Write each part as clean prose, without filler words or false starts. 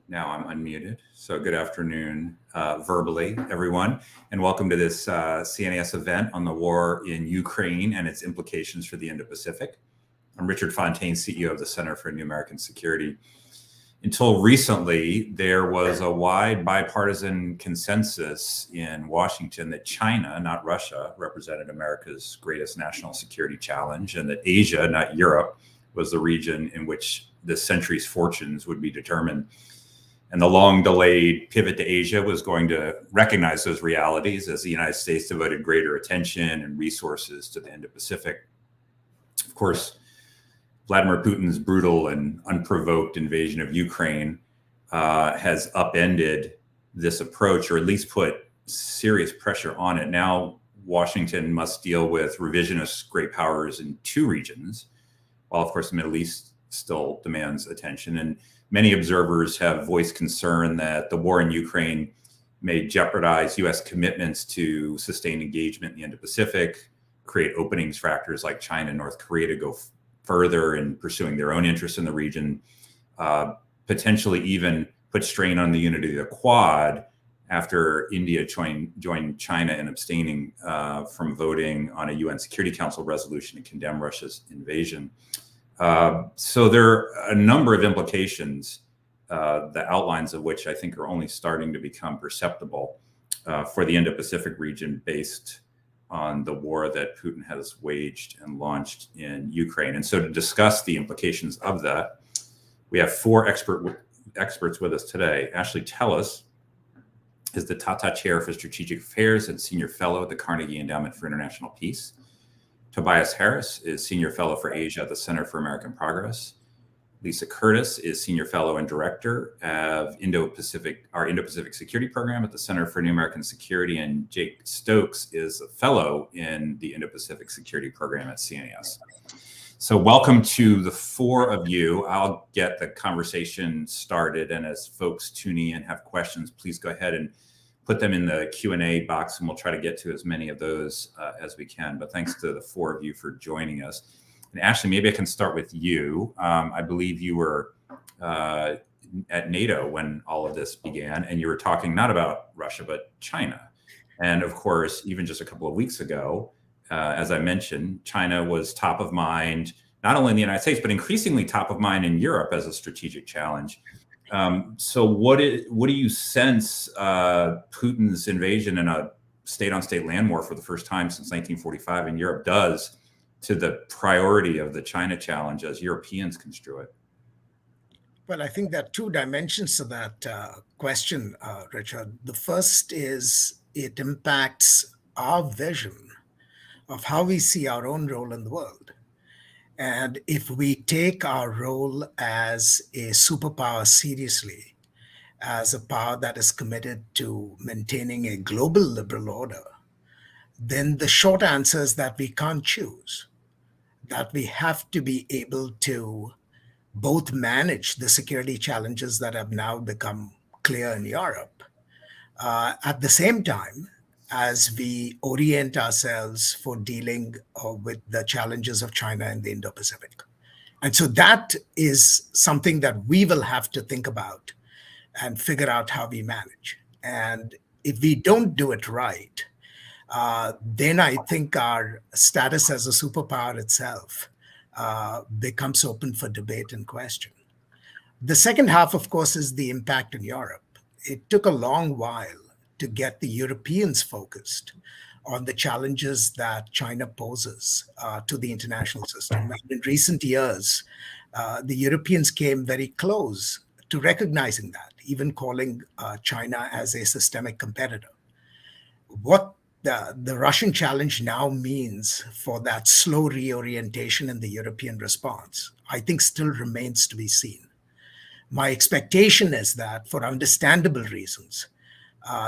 Now I'm unmuted. So good afternoon, verbally, everyone, and welcome to this CNAS event on the war in Ukraine and its implications for the Indo-Pacific. I'm Richard Fontaine, CEO of the Center for New American Security. Until recently, there was a wide bipartisan consensus in Washington that China, not Russia, represented America's greatest national security challenge, and that Asia, not Europe, was the region in which this century's fortunes would be determined. And the long-delayed pivot to Asia was going to recognize those realities as the United States devoted greater attention and resources to the Indo-Pacific. Of course, Vladimir Putin's brutal and unprovoked invasion of Ukraine has upended this approach, or at least put serious pressure on it. Now, Washington must deal with revisionist great powers in two regions, while, of course, the Middle East still demands attention. And many observers have voiced concern that the war in Ukraine may jeopardize U.S. commitments to sustained engagement in the Indo-Pacific, create openings for actors like China and North Korea to go further in pursuing their own interests in the region, potentially even put strain on the unity of the Quad after India joined China in abstaining from voting on a UN Security Council resolution to condemn Russia's invasion. So there are a number of implications, the outlines of which I think are only starting to become perceptible for the Indo-Pacific region based on the war that Putin has waged and launched in Ukraine. And so to discuss the implications of that, we have four experts with us today. Ashley Tellis is the Tata Chair for Strategic Affairs and Senior Fellow at the Carnegie Endowment for International Peace. Tobias Harris is Senior Fellow for Asia at the Center for American Progress. Lisa Curtis is Senior Fellow and Director of our Indo-Pacific Security Program at the Center for New American Security, and Jake Stokes is a Fellow in the Indo-Pacific Security Program at CNAS. So welcome to the four of you. I'll get the conversation started, and as folks tune in and have questions, please go ahead and put them in the Q&A box, and we'll try to get to as many of those as we can. But thanks to the four of you for joining us. And Ashley, maybe I can start with you. I believe you were at NATO when all of this began, and you were talking not about Russia, but China. And of course, even just a couple of weeks ago, as I mentioned, China was top of mind, not only in the United States, but increasingly top of mind in Europe as a strategic challenge. So what do you sense Putin's invasion in a state-on-state land war for the first time since 1945 in Europe does to the priority of the China challenge as Europeans construe it? Well, I think there are two dimensions to that question, Richard. The first is it impacts our vision of how we see our own role in the world. And if we take our role as a superpower seriously, as a power that is committed to maintaining a global liberal order, then the short answer is that we can't choose, that we have to be able to both manage the security challenges that have now become clear in Europe, at the same time as we orient ourselves for dealing with the challenges of China and the Indo-Pacific. And so that is something that we will have to think about and figure out how we manage. And if we don't do it right, then I think our status as a superpower itself becomes open for debate and question. The second half, of course, is the impact in Europe. It took a long while to get the Europeans focused on the challenges that China poses to the international system. And in recent years, the Europeans came very close to recognizing that, even calling China as a systemic competitor. What the Russian challenge now means for that slow reorientation in the European response, I think still remains to be seen. My expectation is that, for understandable reasons,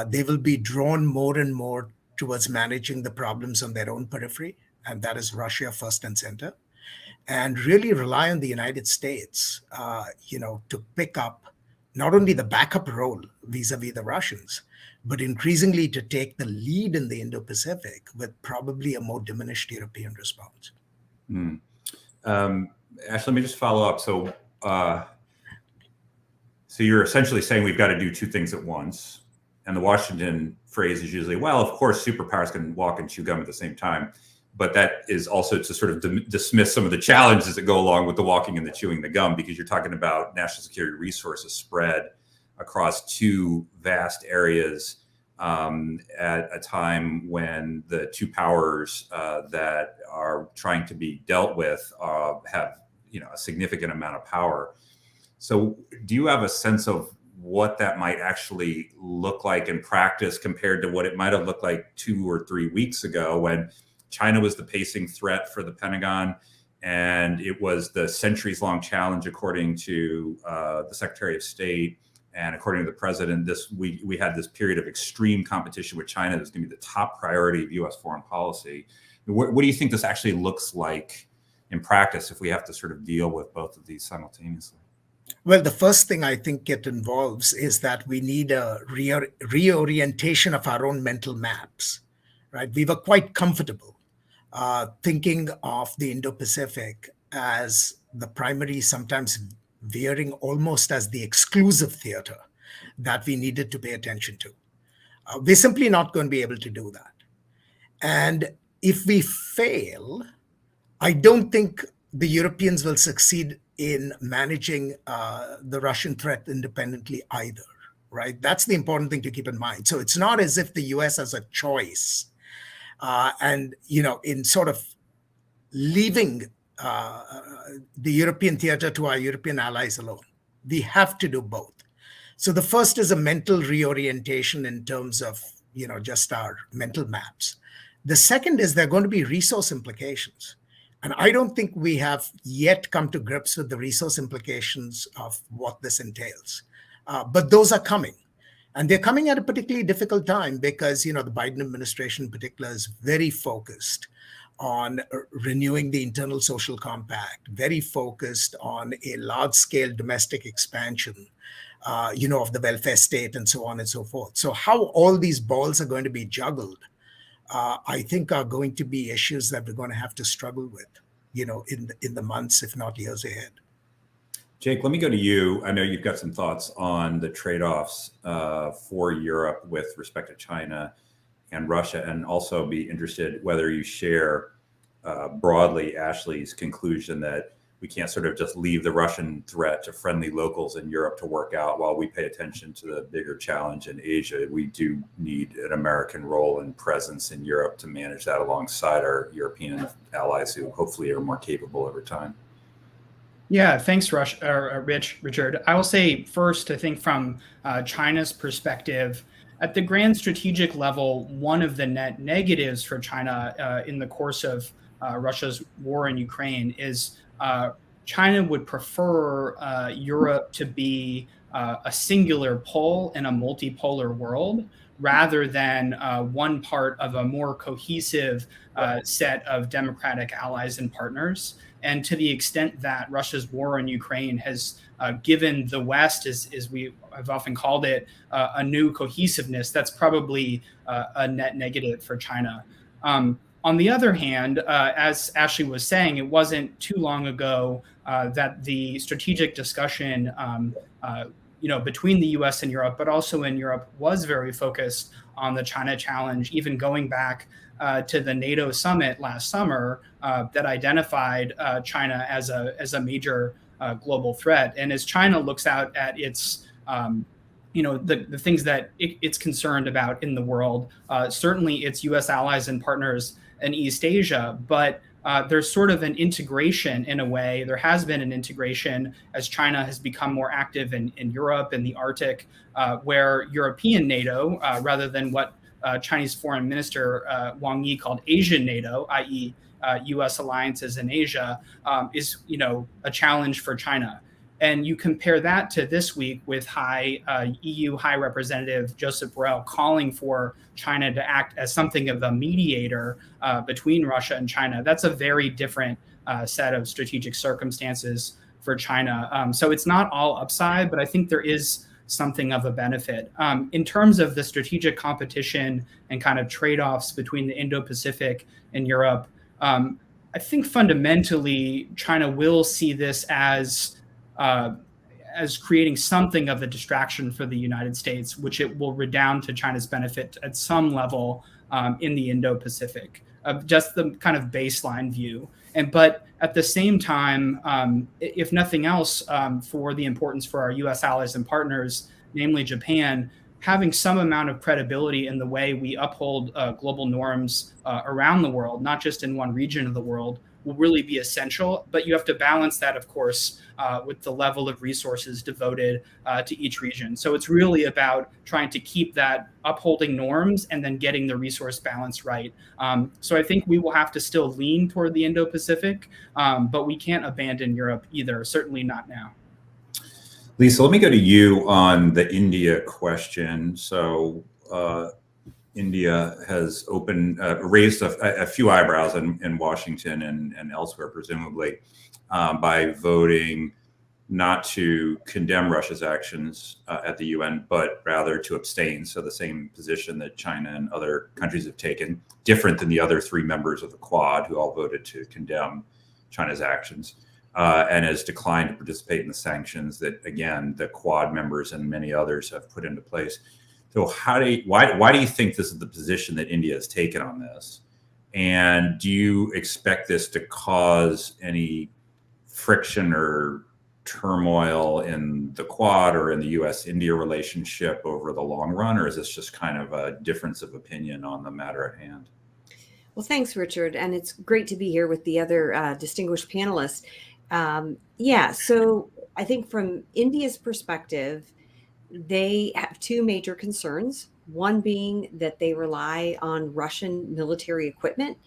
they will be drawn more and more towards managing the problems on their own periphery, and that is Russia first and center, and really rely on the United States, to pick up not only the backup role vis-a-vis the Russians, but increasingly to take the lead in the Indo-Pacific with probably a more diminished European response. Ashley, let me just follow up. So So you're essentially saying we've got to do two things at once. And the Washington phrase is usually, well, of course, superpowers can walk and chew gum at the same time. But that is also to sort of dismiss some of the challenges that go along with the walking and the chewing the gum, because you're talking about national security resources spread across two vast areas at a time when the two powers that are trying to be dealt with have a significant amount of power. So do you have a sense of what that might actually look like in practice compared to what it might have looked like 2 or 3 weeks ago, when China was the pacing threat for the Pentagon, and it was the centuries-long challenge, according to the Secretary of State and according to the President? We had this period of extreme competition with China that's going to be the top priority of U.S. foreign policy. What do you think this actually looks like in practice if we have to sort of deal with both of these simultaneously? Well, the first thing I think it involves is that we need a reorientation of our own mental maps, right? We were quite comfortable thinking of the Indo-Pacific as the primary, sometimes veering almost as the exclusive theater that we needed to pay attention to. We're simply not going to be able to do that. And if we fail, I don't think the Europeans will succeed in managing the Russian threat independently either, right? That's the important thing to keep in mind. So it's not as if the US has a choice and, in sort of leaving the European theater to our European allies alone. We have to do both. So the first is a mental reorientation in terms of, just our mental maps. The second is there are going to be resource implications. And I don't think we have yet come to grips with the resource implications of what this entails. But those are coming. And they're coming at a particularly difficult time because, the Biden administration in particular is very focused on renewing the internal social compact, very focused on a large-scale domestic expansion, of the welfare state and so on and so forth. So how all these balls are going to be juggled, I think are going to be issues that we're going to have to struggle with, in the months, if not years ahead. Jake, let me go to you. I know you've got some thoughts on the trade-offs for Europe with respect to China and Russia, and also be interested whether you share broadly Ashley's conclusion that we can't sort of just leave the Russian threat to friendly locals in Europe to work out while we pay attention to the bigger challenge in Asia. We do need an American role and presence in Europe to manage that alongside our European allies, who hopefully are more capable over time. Yeah, thanks, Richard. I will say first, I think from China's perspective, at the grand strategic level, one of the net negatives for China in the course of Russia's war in Ukraine is China would prefer Europe to be a singular pole in a multipolar world, rather than one part of a more cohesive set of democratic allies and partners. And to the extent that Russia's war in Ukraine has given the West, as we have often called it, a new cohesiveness, that's probably a net negative for China. On the other hand, as Ashley was saying, it wasn't too long ago that the strategic discussion between the US and Europe, but also in Europe, was very focused on the China challenge, even going back to the NATO summit last summer that identified China as a major global threat. And as China looks out at its the things that it's concerned about in the world, certainly its US allies and partners in East Asia, but there's sort of an integration in a way. There has been an integration as China has become more active in Europe and the Arctic, where European NATO, rather than what Chinese Foreign Minister Wang Yi called Asian NATO, i.e. US alliances in Asia, is a challenge for China. And you compare that to this week with EU High Representative Joseph Borrell calling for China to act as something of a mediator between Russia and China. That's a very different set of strategic circumstances for China. So it's not all upside, but I think there is something of a benefit. In terms of the strategic competition and kind of trade-offs between the Indo-Pacific and Europe, I think fundamentally China will see this as as creating something of a distraction for the United States, which it will redound to China's benefit at some level in the Indo-Pacific, just the kind of baseline view. But at the same time, if nothing else, for the importance for our U.S. allies and partners, namely Japan, having some amount of credibility in the way we uphold global norms around the world, not just in one region of the world, will really be essential. But you have to balance that, of course, with the level of resources devoted to each region. So it's really about trying to keep that upholding norms and then getting the resource balance right. So I think we will have to still lean toward the Indo-Pacific, but we can't abandon Europe either, certainly not now. Lisa, let me go to you on the India question. So India has raised a few eyebrows in Washington and elsewhere, presumably, by voting not to condemn Russia's actions at the UN, but rather to abstain. So the same position that China and other countries have taken, different than the other 3 members of the Quad who all voted to condemn China's actions. And has declined to participate in the sanctions that, again, the Quad members and many others have put into place. So why do you think this is the position that India has taken on this? And do you expect this to cause any friction or turmoil in the Quad or in the U.S.-India relationship over the long run? Or is this just kind of a difference of opinion on the matter at hand? Well, thanks, Richard. And it's great to be here with the other distinguished panelists. So I think from India's perspective, they have 2 major concerns. One being that they rely on Russian military equipment.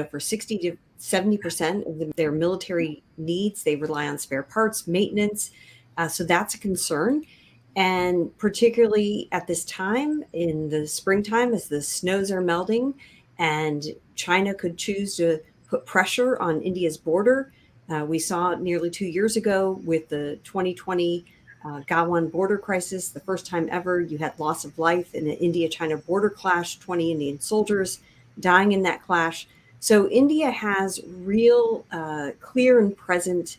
For 60 to 70% of their military needs, they rely on spare parts, maintenance. So that's a concern. And particularly at this time in the springtime, as the snows are melting and China could choose to put pressure on India's border. We saw nearly 2 years ago with the 2020 Gawan border crisis, the first time ever you had loss of life in an India-China border clash, 20 Indian soldiers dying in that clash. So India has real clear and present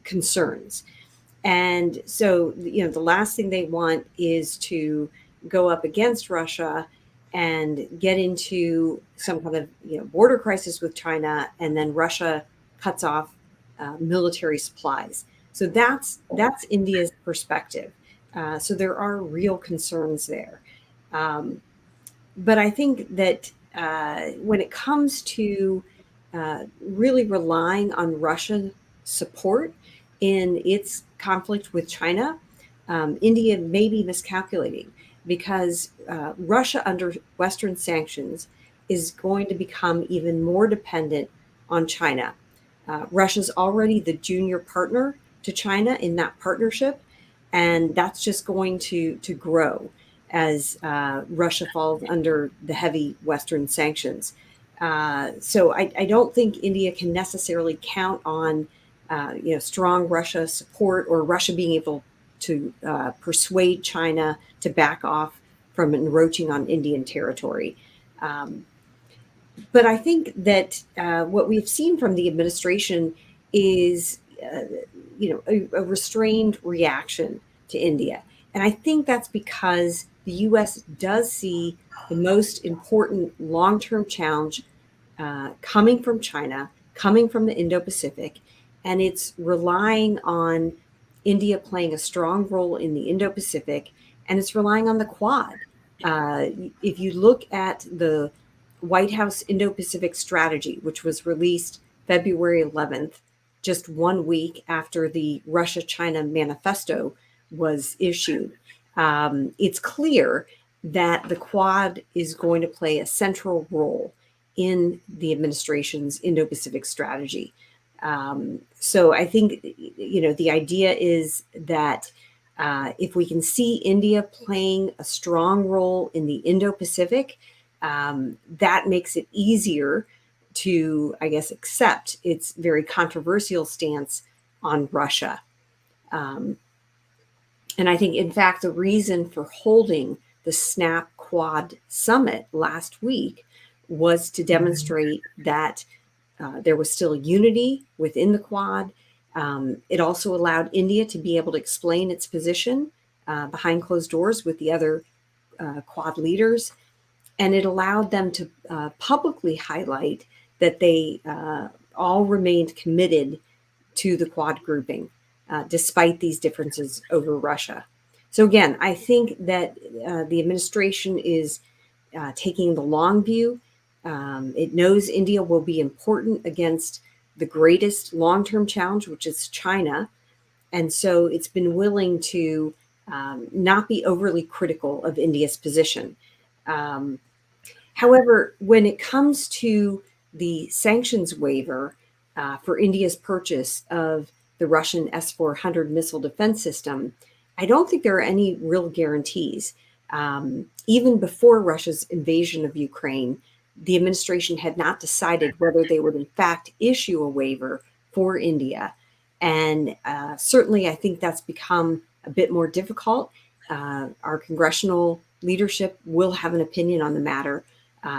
concerns. And so, the last thing they want is to go up against Russia and get into some kind of border crisis with China, and then Russia cuts off military supplies. So that's India's perspective. So there are real concerns there. But I think that when it comes to really relying on Russian support in its conflict with China, India may be miscalculating, because Russia under Western sanctions is going to become even more dependent on China. Russia's already the junior partner to China in that partnership, and that's just going to grow as Russia falls under the heavy Western sanctions. So I don't think India can necessarily count on strong Russia support, or Russia being able to persuade China to back off from encroaching on Indian territory. But I think that what we've seen from the administration is, a restrained reaction to India. And I think that's because the U.S. does see the most important long-term challenge coming from China, coming from the Indo-Pacific, and it's relying on India playing a strong role in the Indo-Pacific, and it's relying on the Quad. If you look at the White House Indo-Pacific strategy, which was released February 11th, just 1 week after the Russia-China manifesto was issued, it's clear that the Quad is going to play a central role in the administration's Indo-Pacific strategy. So I think, the idea is that if we can see India playing a strong role in the Indo-Pacific, that makes it easier to, accept its very controversial stance on Russia. And I think, in fact, the reason for holding the SNAP Quad summit last week was to demonstrate that there was still unity within the Quad, It also allowed India to be able to explain its position behind closed doors with the other Quad leaders. And it allowed them to publicly highlight that they all remained committed to the Quad grouping, despite these differences over Russia. So again, I think that the administration is taking the long view. It knows India will be important against the greatest long-term challenge, which is China. And so it's been willing to not be overly critical of India's position. However, when it comes to the sanctions waiver for India's purchase of the Russian S-400 missile defense system, I don't think there are any real guarantees. Even before Russia's invasion of Ukraine, the administration had not decided whether they would in fact issue a waiver for India. And certainly I think that's become a bit more difficult. Our congressional leadership will have an opinion on the matter.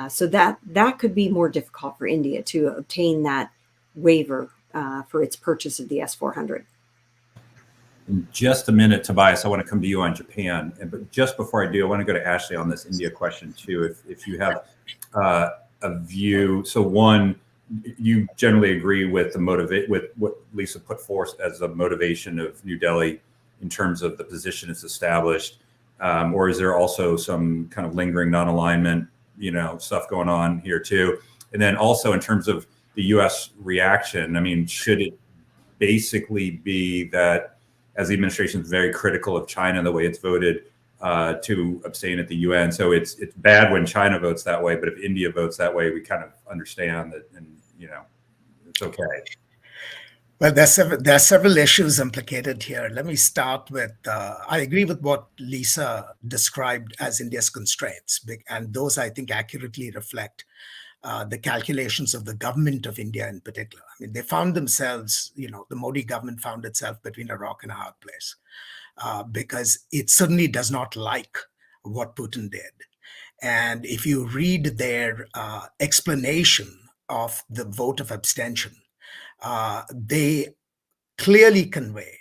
So that could be more difficult for India to obtain that waiver for its purchase of the S-400. In just a minute, Tobias, I want to come to you on Japan. But just before I do, I want to go to Ashley on this India question too. If you have a view, so one, you generally agree with with what Lisa put forth as the motivation of New Delhi in terms of the position it's established, or is there also some kind of lingering non-alignment, stuff going on here too? And then also in terms of the U.S. reaction, I mean, should it basically be that, as the administration is very critical of China, the way it's voted to abstain at the UN. So it's bad when China votes that way, but if India votes that way, we kind of understand that, and it's okay. Well, there are several issues implicated here. Let me start with, I agree with what Lisa described as India's constraints, and those I think accurately reflect the calculations of the government of India in particular. I mean, they found themselves, the Modi government found itself between a rock and a hard place because it certainly does not like what Putin did. And if you read their explanation of the vote of abstention, they clearly convey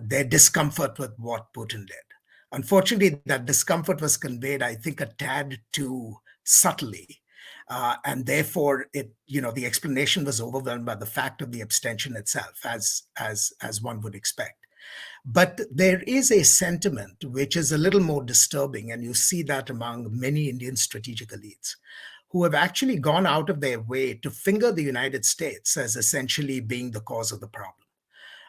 their discomfort with what Putin did. Unfortunately, that discomfort was conveyed, I think, a tad too subtly. And therefore, the explanation was overwhelmed by the fact of the abstention itself, as one would expect. But there is a sentiment which is a little more disturbing, and you see that among many Indian strategic elites who have actually gone out of their way to finger the United States as essentially being the cause of the problem.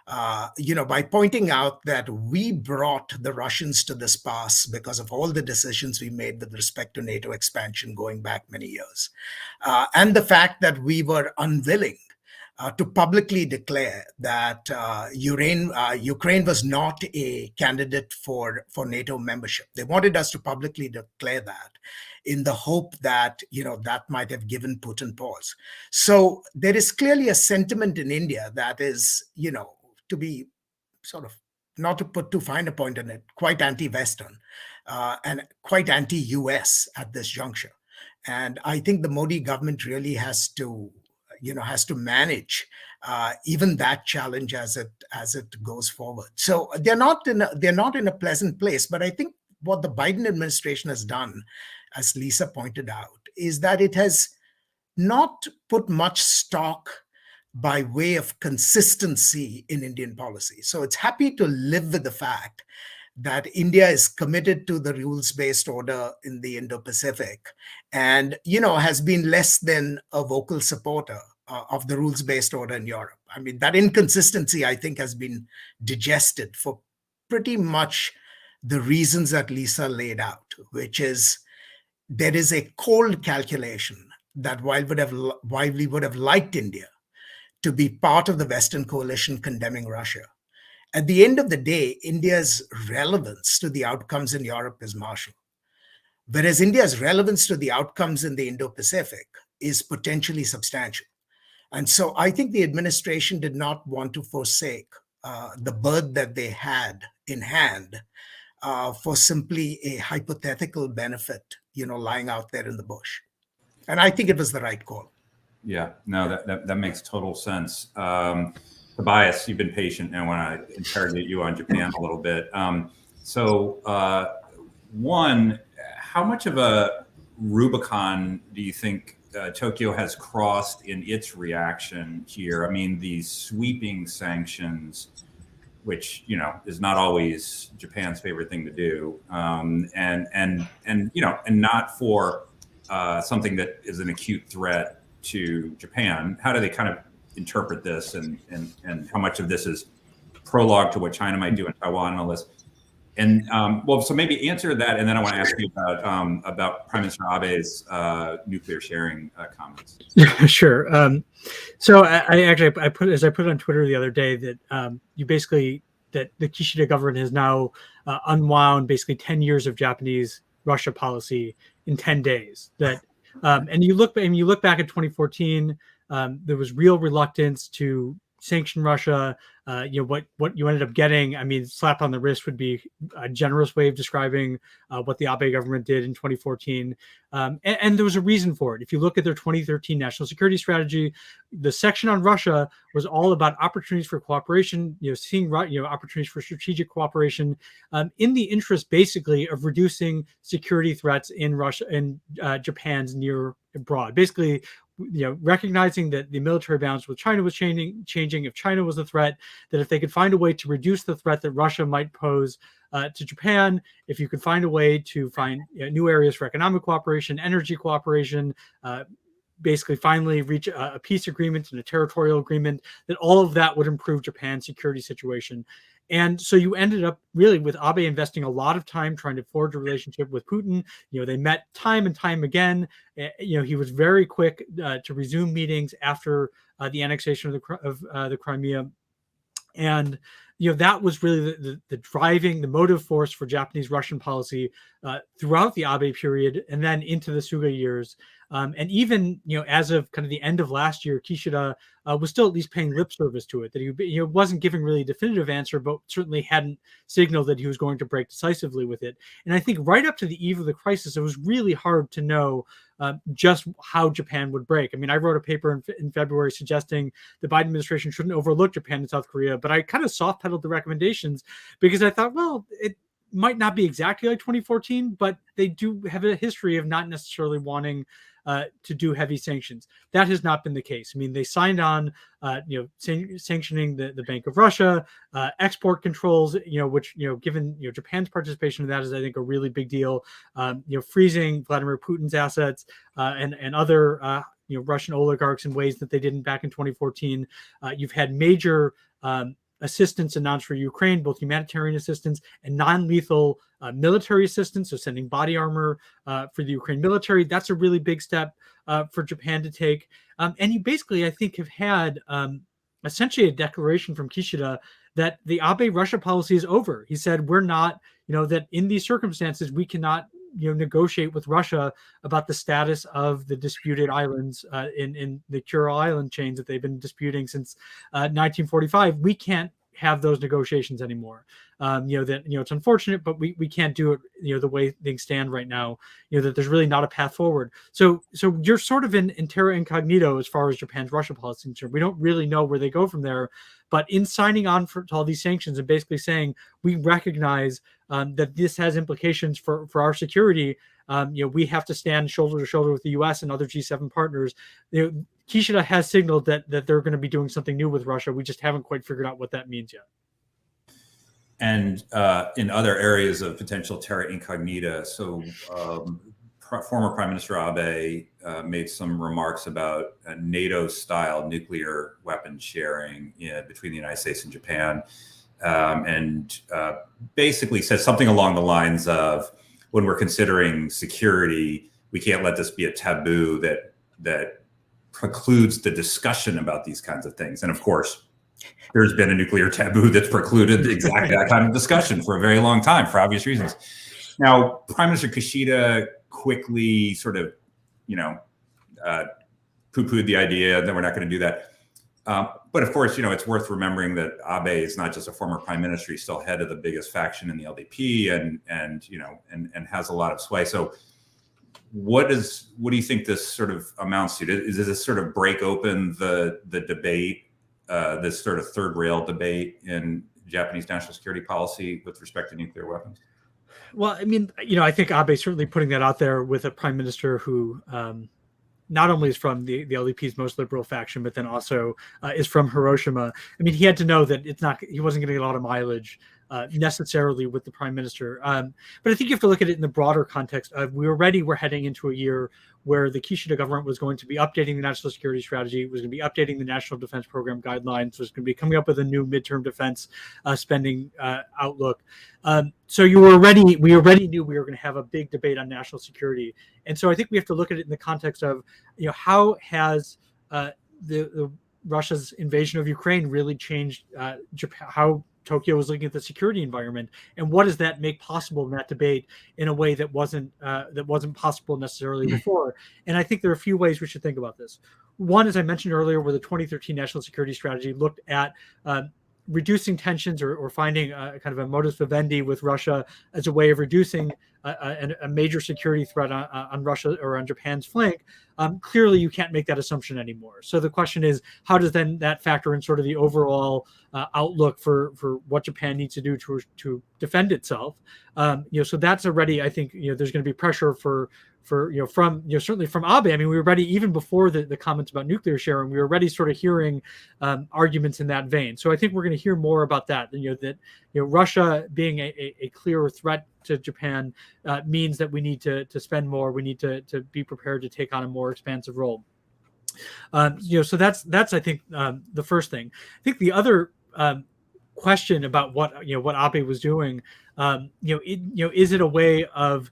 By pointing out that we brought the Russians to this pass because of all the decisions we made with respect to NATO expansion going back many years. And the fact that we were unwilling to publicly declare that Ukraine was not a candidate for NATO membership. They wanted us to publicly declare that in the hope that, that might have given Putin pause. So there is clearly a sentiment in India that is, to be sort of, not to put too fine a point on it, quite anti-Western and quite anti-US at this juncture. And I think the Modi government really has to manage even that challenge as it goes forward. So they're not in a pleasant place. But I think what the Biden administration has done, as Lisa pointed out, is that it has not put much stock by way of consistency in Indian policy. So it's happy to live with the fact that India is committed to the rules-based order in the Indo-Pacific and, has been less than a vocal supporter of the rules-based order in Europe. I mean, that inconsistency, I think, has been digested for pretty much the reasons that Lisa laid out, which is there is a cold calculation that while we would have liked India to be part of the Western coalition condemning Russia, at the end of the day, India's relevance to the outcomes in Europe is marginal, whereas India's relevance to the outcomes in the Indo-Pacific is potentially substantial. And so I think the administration did not want to forsake the bird that they had in hand for simply a hypothetical benefit, lying out there in the bush. And I think it was the right call. Yeah, no, that makes total sense. Tobias, you've been patient, and I want to interrogate you on Japan a little bit. One, how much of a Rubicon do you think Tokyo has crossed in its reaction here? I mean, these sweeping sanctions, which is not always Japan's favorite thing to do, and not for something that is an acute threat to Japan. How do they kind of interpret this, and how much of this is prologue to what China might do in Taiwan and all this? And so maybe answer that, and then I want to ask you about Prime Minister Abe's nuclear sharing comments. Sure. So I put on Twitter the other day that that the Kishida government has now unwound basically 10 years of Japanese Russia policy in 10 days. That and you look back at 2014, there was real reluctance to sanction Russia. What you ended up getting, I mean, slap on the wrist would be a generous way of describing what the Abe government did in 2014. And there was a reason for it. If you look at their 2013 national security strategy, the section on Russia was all about opportunities for cooperation, seeing opportunities for strategic cooperation in the interest basically of reducing security threats in Russia and Japan's near abroad. Basically, recognizing that the military balance with China was changing. If China was a threat, that if they could find a way to reduce the threat that Russia might pose to Japan, if you could find a way to find new areas for economic cooperation, energy cooperation, basically finally reach a peace agreement and a territorial agreement, that all of that would improve Japan's security situation. And so you ended up really with Abe investing a lot of time trying to forge a relationship with Putin. They met time and time again. He was very quick to resume meetings after the annexation of the Crimea. And that was really the driving, the motive force for Japanese Russian policy throughout the Abe period and then into the Suga years. And even as of kind of the end of last year, Kishida was still at least paying lip service to it. That he wasn't giving really a definitive answer, but certainly hadn't signaled that he was going to break decisively with it. And I think right up to the eve of the crisis, it was really hard to know just how Japan would break. I mean, I wrote a paper in February suggesting the Biden administration shouldn't overlook Japan and South Korea, but I kind of soft pedaled the recommendations because I thought, well, it might not be exactly like 2014, but they do have a history of not necessarily wanting to do heavy sanctions. That has not been the case. I mean, they signed on, sanctioning the Bank of Russia, export controls, which, given, Japan's participation in that is, I think, a really big deal. Freezing Vladimir Putin's assets and other, Russian oligarchs in ways that they didn't back in 2014. You've had major assistance announced for Ukraine, both humanitarian assistance and non-lethal military assistance, so sending body armor for the Ukraine military. That's a really big step for Japan to take. And you basically, I think, have had essentially a declaration from Kishida that the Abe Russia policy is over. He said, we're not, that in these circumstances, we cannot negotiate with Russia about the status of the disputed islands in the Kuril Island chains that they've been disputing since 1945. We can't have those negotiations anymore. It's unfortunate, but we can't do it, the way things stand right now, that there's really not a path forward. So you're sort of in terra incognito as far as Japan's Russia policy is concerned. We don't really know where they go from there, but in signing on to all these sanctions and basically saying, we recognize that this has implications for our security. We have to stand shoulder to shoulder with the US and other G7 partners. Kishida has signaled that they're going to be doing something new with Russia. We just haven't quite figured out what that means yet. And in other areas of potential terra incognita, so former Prime Minister Abe made some remarks about NATO-style nuclear weapon sharing between the United States and Japan, and basically said something along the lines of, when we're considering security, we can't let this be a taboo that precludes the discussion about these kinds of things. And of course, there's been a nuclear taboo that's precluded exactly that kind of discussion for a very long time, for obvious reasons. Now, Prime Minister Kishida quickly sort of, poo-pooed the idea that we're not going to do that. But of course, it's worth remembering that Abe is not just a former prime minister; he's still head of the biggest faction in the LDP, and has a lot of sway. So, what do you think this sort of amounts to? Does this sort of break open the debate this sort of third rail debate in Japanese national security policy with respect to nuclear weapons? Well, I mean, I think Abe certainly putting that out there with a prime minister who not only is from the LDP's most liberal faction, but then also is from Hiroshima. I mean, he had to know that he wasn't going to get a lot of mileage necessarily with the prime minister. But I think you have to look at it in the broader context of we're heading into a year where the Kishida government was going to be updating the national security strategy, was going to be updating the national defense program guidelines, was going to be coming up with a new midterm defense spending outlook. So we already knew we were going to have a big debate on national security. And so I think we have to look at it in the context of, how has the Russia's invasion of Ukraine really changed Japan, how Tokyo was looking at the security environment, and what does that make possible in that debate in a way that wasn't possible necessarily before. And I think there are a few ways we should think about this. One, as I mentioned earlier, where the 2013 national security strategy looked at reducing tensions or finding kind of a modus vivendi with Russia as a way of reducing a major security threat on Russia or on Japan's flank. Clearly, you can't make that assumption anymore. So the question is, how does then that factor in sort of the overall outlook for what Japan needs to do to defend itself? So that's already, I think, there's going to be pressure from certainly from Abe. I mean, we were ready even before the comments about nuclear sharing. We were already sort of hearing arguments in that vein. So I think we're going to hear more about that. That Russia being a clearer threat to Japan means that we need to spend more. We need to be prepared to take on a more expansive role. So that's I think the first thing. I think the other question about what Abe was doing, is it a way of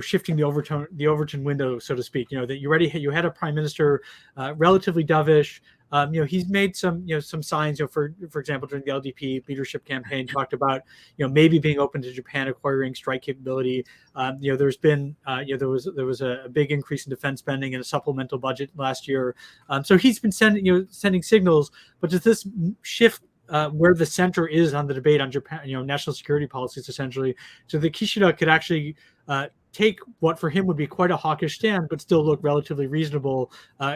shifting the Overtone window, so to speak? That you had a prime minister relatively dovish. He's made some signs. For example, during the LDP leadership campaign, talked about maybe being open to Japan acquiring strike capability. There's been there was a big increase in defense spending and a supplemental budget last year. So he's been sending signals. But does this shift where the center is on the debate on Japan, national security policies, essentially, so that Kishida could actually take what for him would be quite a hawkish stand, but still look relatively reasonable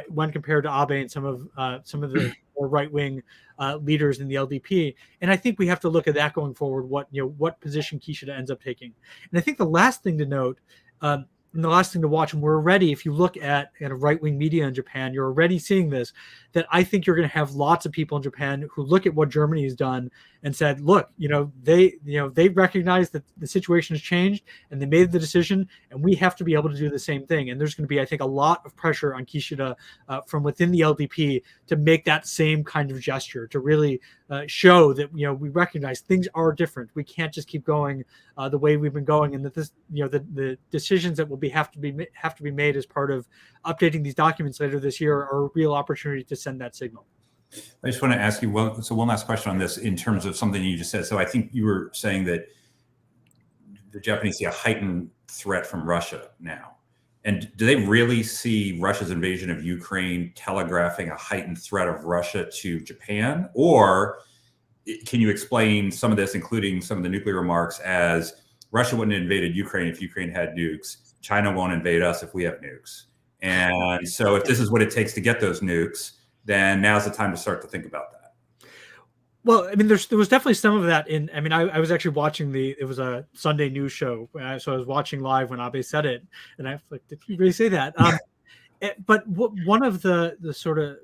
when compared to Abe and some of the more right-wing leaders in the LDP. And I think we have to look at that going forward. What position Kishida ends up taking. And I think the last thing to note. And the last thing to watch, and we're already, if you look at right-wing media in Japan, you're already seeing this, that I think you're going to have lots of people in Japan who look at what Germany has done and said, look, they recognize that the situation has changed and they made the decision, and we have to be able to do the same thing. And there's going to be, I think, a lot of pressure on Kishida from within the LDP to make that same kind of gesture, to really show that, we recognize things are different. We can't just keep going the way we've been going, and that this, the decisions that will have to be made as part of updating these documents later this year are a real opportunity to send that signal. I just want to ask you one last question on this in terms of something you just said. So I think you were saying that the Japanese see a heightened threat from Russia now. And do they really see Russia's invasion of Ukraine telegraphing a heightened threat of Russia to Japan? Or can you explain some of this, including some of the nuclear remarks, as Russia wouldn't have invaded Ukraine if Ukraine had nukes? China won't invade us if we have nukes. And so if this is what it takes to get those nukes, then now's the time to start to think about that. Well, I mean, there was definitely some of that I was actually watching it was a Sunday news show. So I was watching live when Abe said it. And I was like, did he really say that? But one of the sort of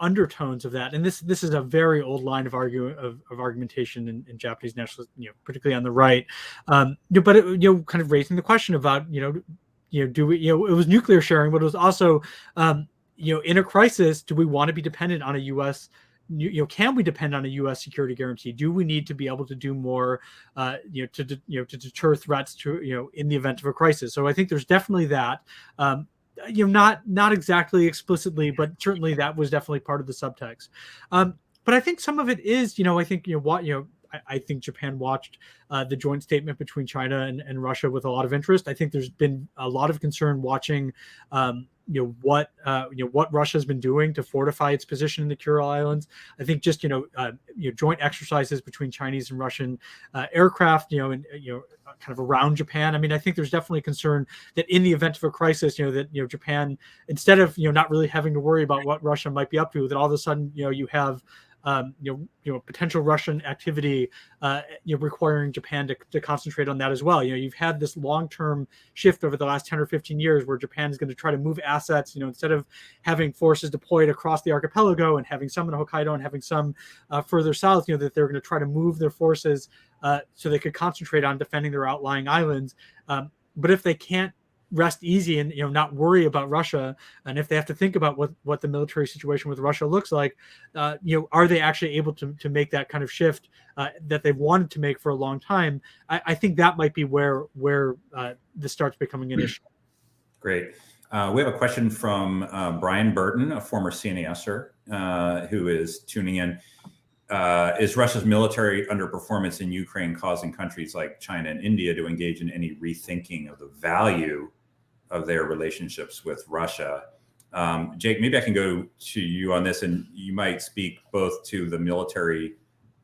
undertones of that, and this is a very old line of argumentation in Japanese nationalism, particularly on the right. But it, kind of raising the question about, do we, it was nuclear sharing, but it was also, in a crisis, do we want to be dependent on a U.S. Can we depend on a U.S. security guarantee? Do we need to be able to do more, to deter threats to, in the event of a crisis? So I think there's definitely that. Not exactly explicitly, but certainly that was definitely part of the subtext. But I think some of it is, I think I think Japan watched the joint statement between China and Russia with a lot of interest. I think there's been a lot of concern watching what Russia's been doing to fortify its position in the Kuril Islands. I think just joint exercises between Chinese and Russian aircraft, kind of around Japan. I mean, I think there's definitely concern that in the event of a crisis, that Japan, instead of not really having to worry about what Russia might be up to, that all of a sudden you have potential Russian activity, requiring Japan to concentrate on that as well. You've had this long-term shift over the last 10 or 15 years where Japan is going to try to move assets, instead of having forces deployed across the archipelago and having some in Hokkaido and having some further south, that they're going to try to move their forces so they could concentrate on defending their outlying islands. But if they can't rest easy and not worry about Russia, and if they have to think about what the military situation with Russia looks like, are they actually able to make that kind of shift that they've wanted to make for a long time? I think that might be where this starts becoming an issue. Great. We have a question from Brian Burton, a former CNASer, who is tuning in. Is Russia's military underperformance in Ukraine causing countries like China and India to engage in any rethinking of the value of their relationships with Russia? Jake, maybe I can go to you on this, and you might speak both to the military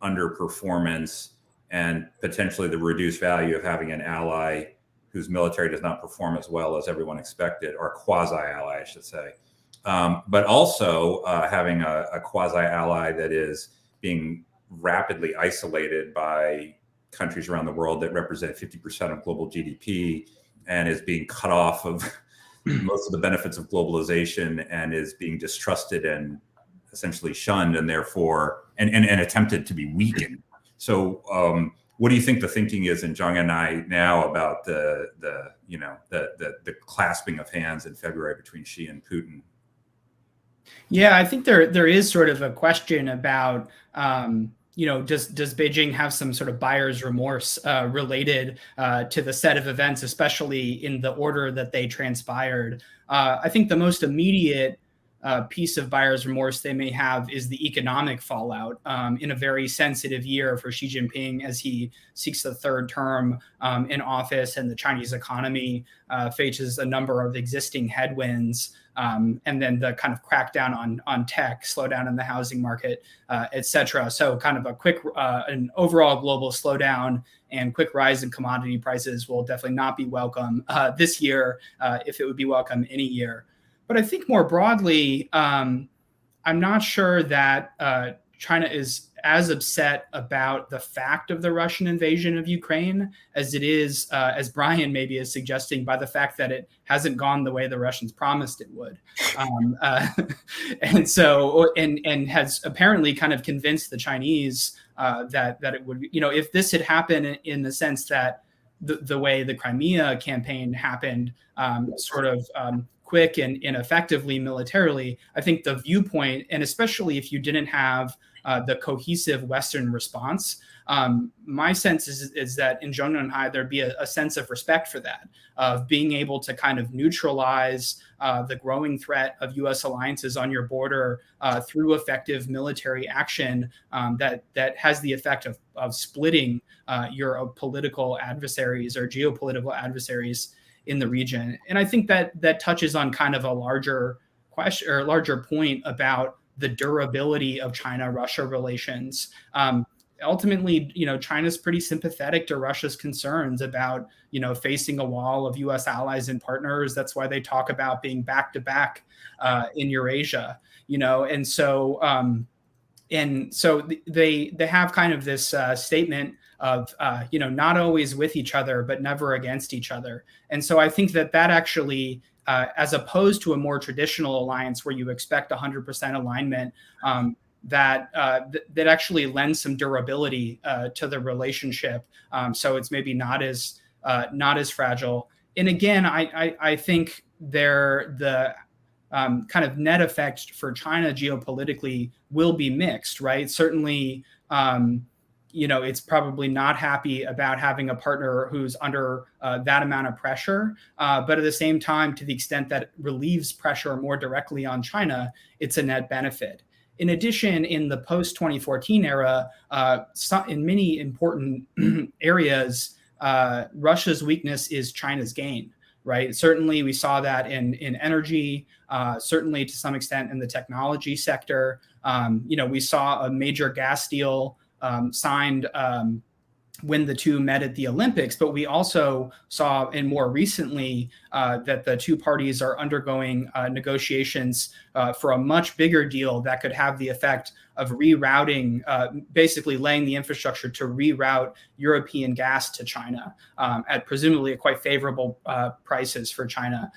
underperformance and potentially the reduced value of having an ally whose military does not perform as well as everyone expected, or a quasi-ally, I should say. But also having a quasi-ally that is being rapidly isolated by countries around the world that represent 50% of global GDP, and is being cut off of most of the benefits of globalization, and is being distrusted and essentially shunned, and therefore and attempted to be weakened. So what do you think the thinking is in Zhongnanhai now about the clasping of hands in February between Xi and Putin? Yeah, I think there is sort of a question about does Beijing have some sort of buyer's remorse related to the set of events, especially in the order that they transpired? I think the most immediate piece of buyer's remorse they may have is the economic fallout in a very sensitive year for Xi Jinping as he seeks the third term in office, and the Chinese economy faces a number of existing headwinds. And then the kind of crackdown on tech, slowdown in the housing market, et cetera. So kind of a quick, an overall global slowdown and quick rise in commodity prices will definitely not be welcome this year, if it would be welcome any year. But I think more broadly, I'm not sure that China is as upset about the fact of the Russian invasion of Ukraine as it is, as Brian maybe is suggesting, by the fact that it hasn't gone the way the Russians promised it would. And so, and has apparently kind of convinced the Chinese that it would, if this had happened in the sense that the way the Crimea campaign happened, quick and effectively militarily, I think the viewpoint, and especially if you didn't have the cohesive Western response, my sense is that in Zhongnanhai, there'd be a sense of respect for that, of being able to kind of neutralize the growing threat of U.S. alliances on your border through effective military action that has the effect of splitting your political adversaries or geopolitical adversaries in the region. And I think that touches on kind of a larger question or larger point about the durability of China-Russia relations. Ultimately, China's pretty sympathetic to Russia's concerns about, facing a wall of U.S. allies and partners. That's why they talk about being back to back in Eurasia, and so they have kind of this statement of, not always with each other, but never against each other. And so I think that actually, as opposed to a more traditional alliance where you expect 100% alignment, that actually lends some durability to the relationship. So it's maybe not as fragile. And again, I think the kind of net effect for China geopolitically will be mixed, right? Certainly, it's probably not happy about having a partner who's under that amount of pressure. But at the same time, to the extent that it relieves pressure more directly on China, it's a net benefit. In addition, in the post-2014 era, in many important areas, Russia's weakness is China's gain, right? Certainly, we saw that in energy, certainly to some extent in the technology sector. We saw a major gas deal signed when the two met at the Olympics, but we also saw, and more recently, that the two parties are undergoing negotiations for a much bigger deal that could have the effect of rerouting, basically laying the infrastructure to reroute European gas to China at presumably quite favorable prices for China.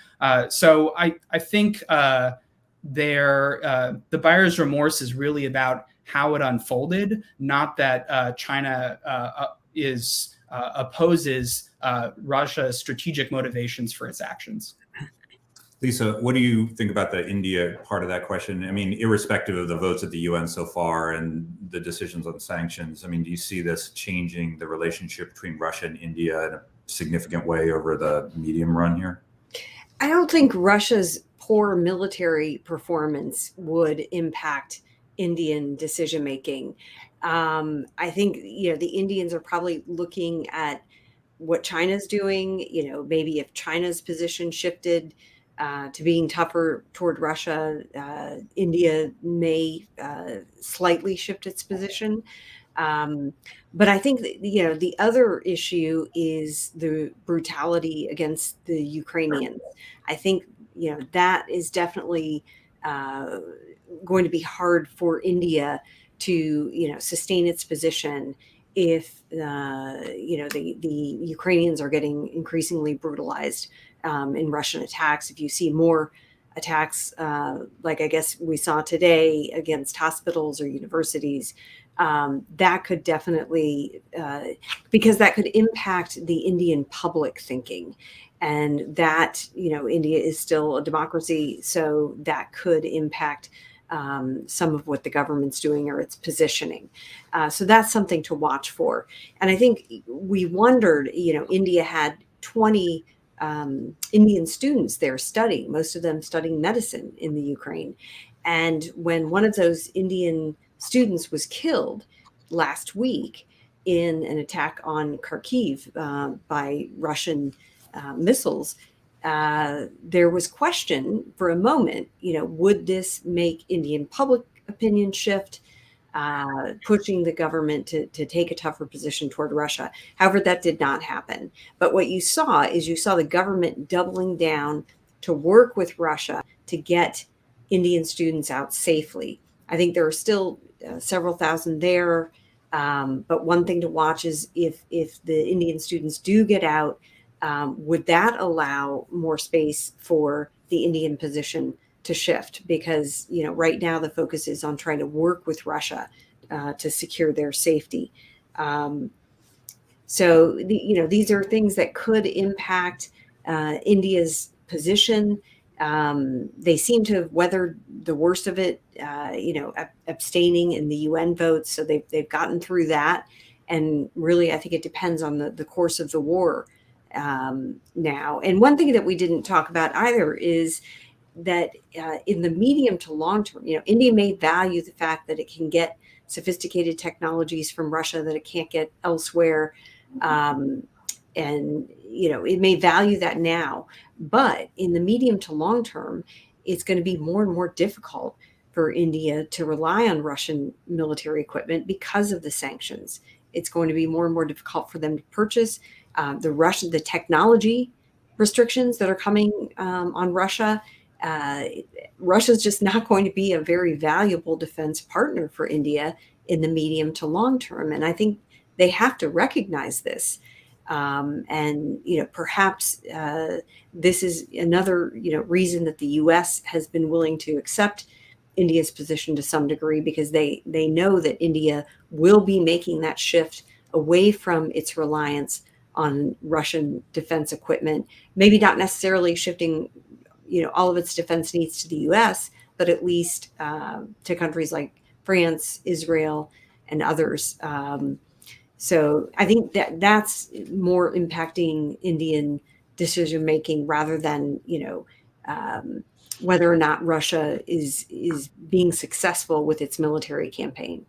So I think the buyer's remorse is really about how it unfolded, not that China opposes Russia's strategic motivations for its actions. Lisa, what do you think about the India part of that question? I mean, irrespective of the votes at the UN so far and the decisions on sanctions, I mean, do you see this changing the relationship between Russia and India in a significant way over the medium run here? I don't think Russia's poor military performance would impact Indian decision making. I think the Indians are probably looking at what China's doing. Maybe if China's position shifted to being tougher toward Russia, India may slightly shift its position. But I think that, the other issue is the brutality against the Ukrainians. I think that is definitely going to be hard for India to sustain its position if the Ukrainians are getting increasingly brutalized in Russian attacks. If you see more attacks like I guess we saw today against hospitals or universities, that could definitely because that could impact the Indian public thinking. And that, India is still a democracy, so that could impact some of what the government's doing or its positioning. So that's something to watch for. And I think we wondered, India had 20 Indian students there studying, most of them studying medicine in the Ukraine. And when one of those Indian students was killed last week in an attack on Kharkiv by Russian missiles, there was question for a moment, would this make Indian public opinion shift, pushing the government to take a tougher position toward Russia? However, that did not happen. But what you saw is the government doubling down to work with Russia to get Indian students out safely. I think there are still several thousand there. But one thing to watch is if the Indian students do get out, would that allow more space for the Indian position to shift? Because, right now the focus is on trying to work with Russia to secure their safety. So, these are things that could impact India's position. They seem to have weathered the worst of it, abstaining in the UN votes. So they've gotten through that. And really, I think it depends on the course of the war now. And one thing that we didn't talk about either is that in the medium to long term, India may value the fact that it can get sophisticated technologies from Russia that it can't get elsewhere. And, it may value that now. But in the medium to long term, it's going to be more and more difficult for India to rely on Russian military equipment because of the sanctions. It's going to be more and more difficult for them to purchase the technology restrictions that are coming on Russia. Russia's just not going to be a very valuable defense partner for India in the medium to long term. And I think they have to recognize this. And perhaps this is another reason that the U.S. has been willing to accept India's position to some degree, because they know that India will be making that shift away from its reliance on Russian defense equipment. Maybe not necessarily shifting all of its defense needs to the U.S., but at least to countries like France, Israel, and others. So I think that's more impacting Indian decision making rather than whether or not Russia is being successful with its military campaign.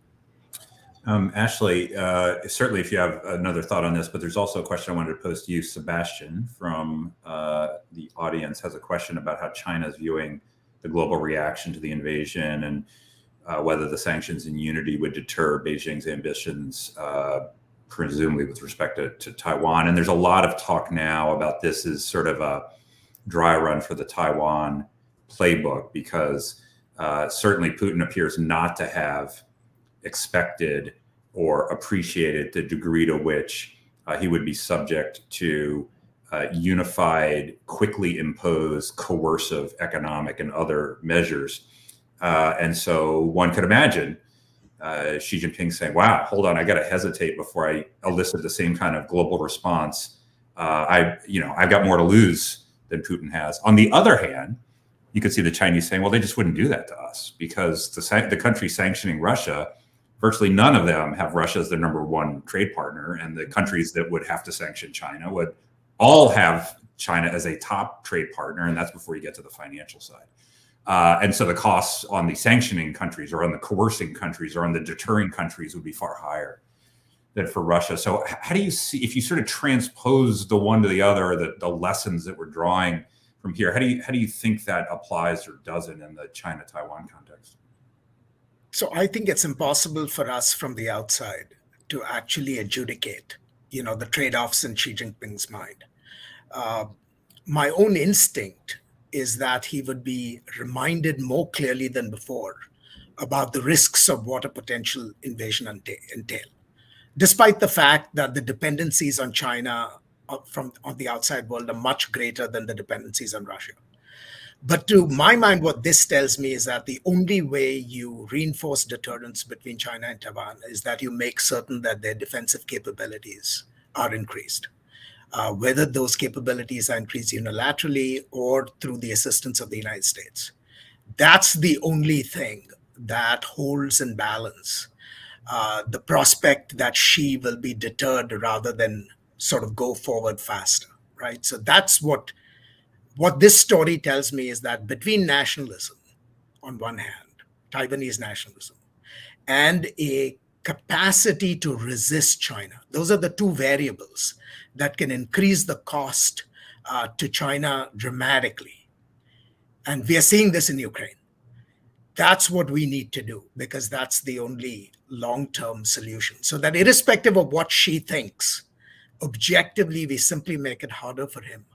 Ashley, certainly if you have another thought on this, but there's also a question I wanted to pose to you. Sebastian from the audience has a question about how China is viewing the global reaction to the invasion and whether the sanctions and unity would deter Beijing's ambitions, presumably with respect to Taiwan. And there's a lot of talk now about this as sort of a dry run for the Taiwan playbook, because certainly Putin appears not to have expected or appreciated the degree to which he would be subject to unified, quickly imposed, coercive economic and other measures. And so one could imagine Xi Jinping saying, wow, hold on, I got to hesitate before I elicit the same kind of global response. I've got more to lose than Putin has. On the other hand, you could see the Chinese saying, well, they just wouldn't do that to us, because the country sanctioning Russia, virtually none of them have Russia as their number one trade partner. And the countries that would have to sanction China would all have China as a top trade partner. And that's before you get to the financial side. And so the costs on the sanctioning countries or on the coercing countries or on the deterring countries would be far higher than for Russia. So how do you see, if you sort of transpose the one to the other, the lessons that we're drawing from here, how do you think that applies or doesn't in the China-Taiwan context? So I think it's impossible for us from the outside to actually adjudicate, the trade-offs in Xi Jinping's mind. My own instinct is that he would be reminded more clearly than before about the risks of what a potential invasion entail, despite the fact that the dependencies on China on the outside world are much greater than the dependencies on Russia. But to my mind, what this tells me is that the only way you reinforce deterrence between China and Taiwan is that you make certain that their defensive capabilities are increased. Whether those capabilities are increased unilaterally or through the assistance of the United States. That's the only thing that holds in balance the prospect that Xi will be deterred rather than sort of go forward faster, right? So that's what this story tells me, is that between nationalism on one hand, Taiwanese nationalism, and a capacity to resist China, those are the two variables that can increase the cost to China dramatically. And we are seeing this in Ukraine. That's what we need to do, because that's the only long-term solution. So that irrespective of what Xi thinks, objectively, we simply make it harder for him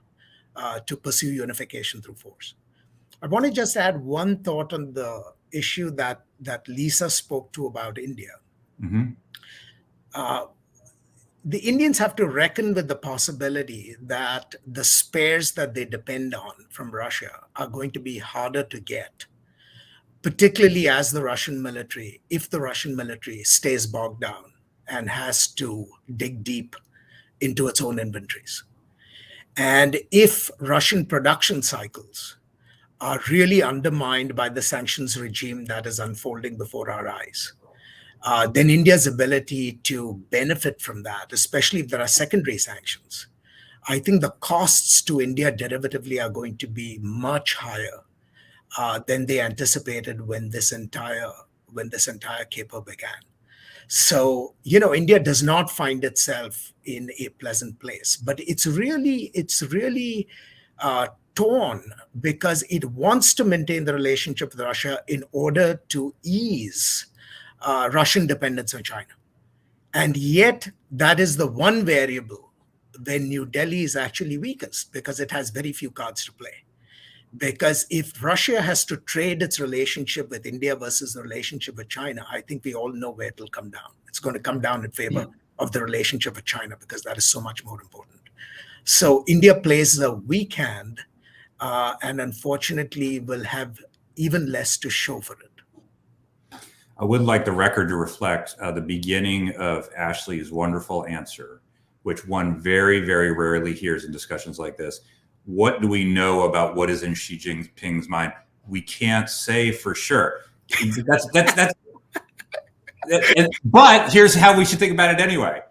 to pursue unification through force. I want to just add one thought on the issue that Lisa spoke to about India. Mm-hmm. The Indians have to reckon with the possibility that the spares that they depend on from Russia are going to be harder to get, particularly as if the Russian military stays bogged down and has to dig deep into its own inventories. And if Russian production cycles are really undermined by the sanctions regime that is unfolding before our eyes, then India's ability to benefit from that, especially if there are secondary sanctions, I think the costs to India derivatively are going to be much higher than they anticipated when this entire caper began. So, India does not find itself in a pleasant place, but it's really torn because it wants to maintain the relationship with Russia in order to ease Russian dependence on China. And yet that is the one variable where New Delhi is actually weakest, because it has very few cards to play. Because if Russia has to trade its relationship with India versus the relationship with China, I think we all know where it will come down. It's going to come down in favor of the relationship with China, because that is so much more important. So India plays a weak hand and unfortunately will have even less to show for it. I would like the record to reflect the beginning of Ashley's wonderful answer, which one very, very rarely hears in discussions like this. What do we know about what is in Xi Jinping's mind? We can't say for sure. But here's how we should think about it anyway.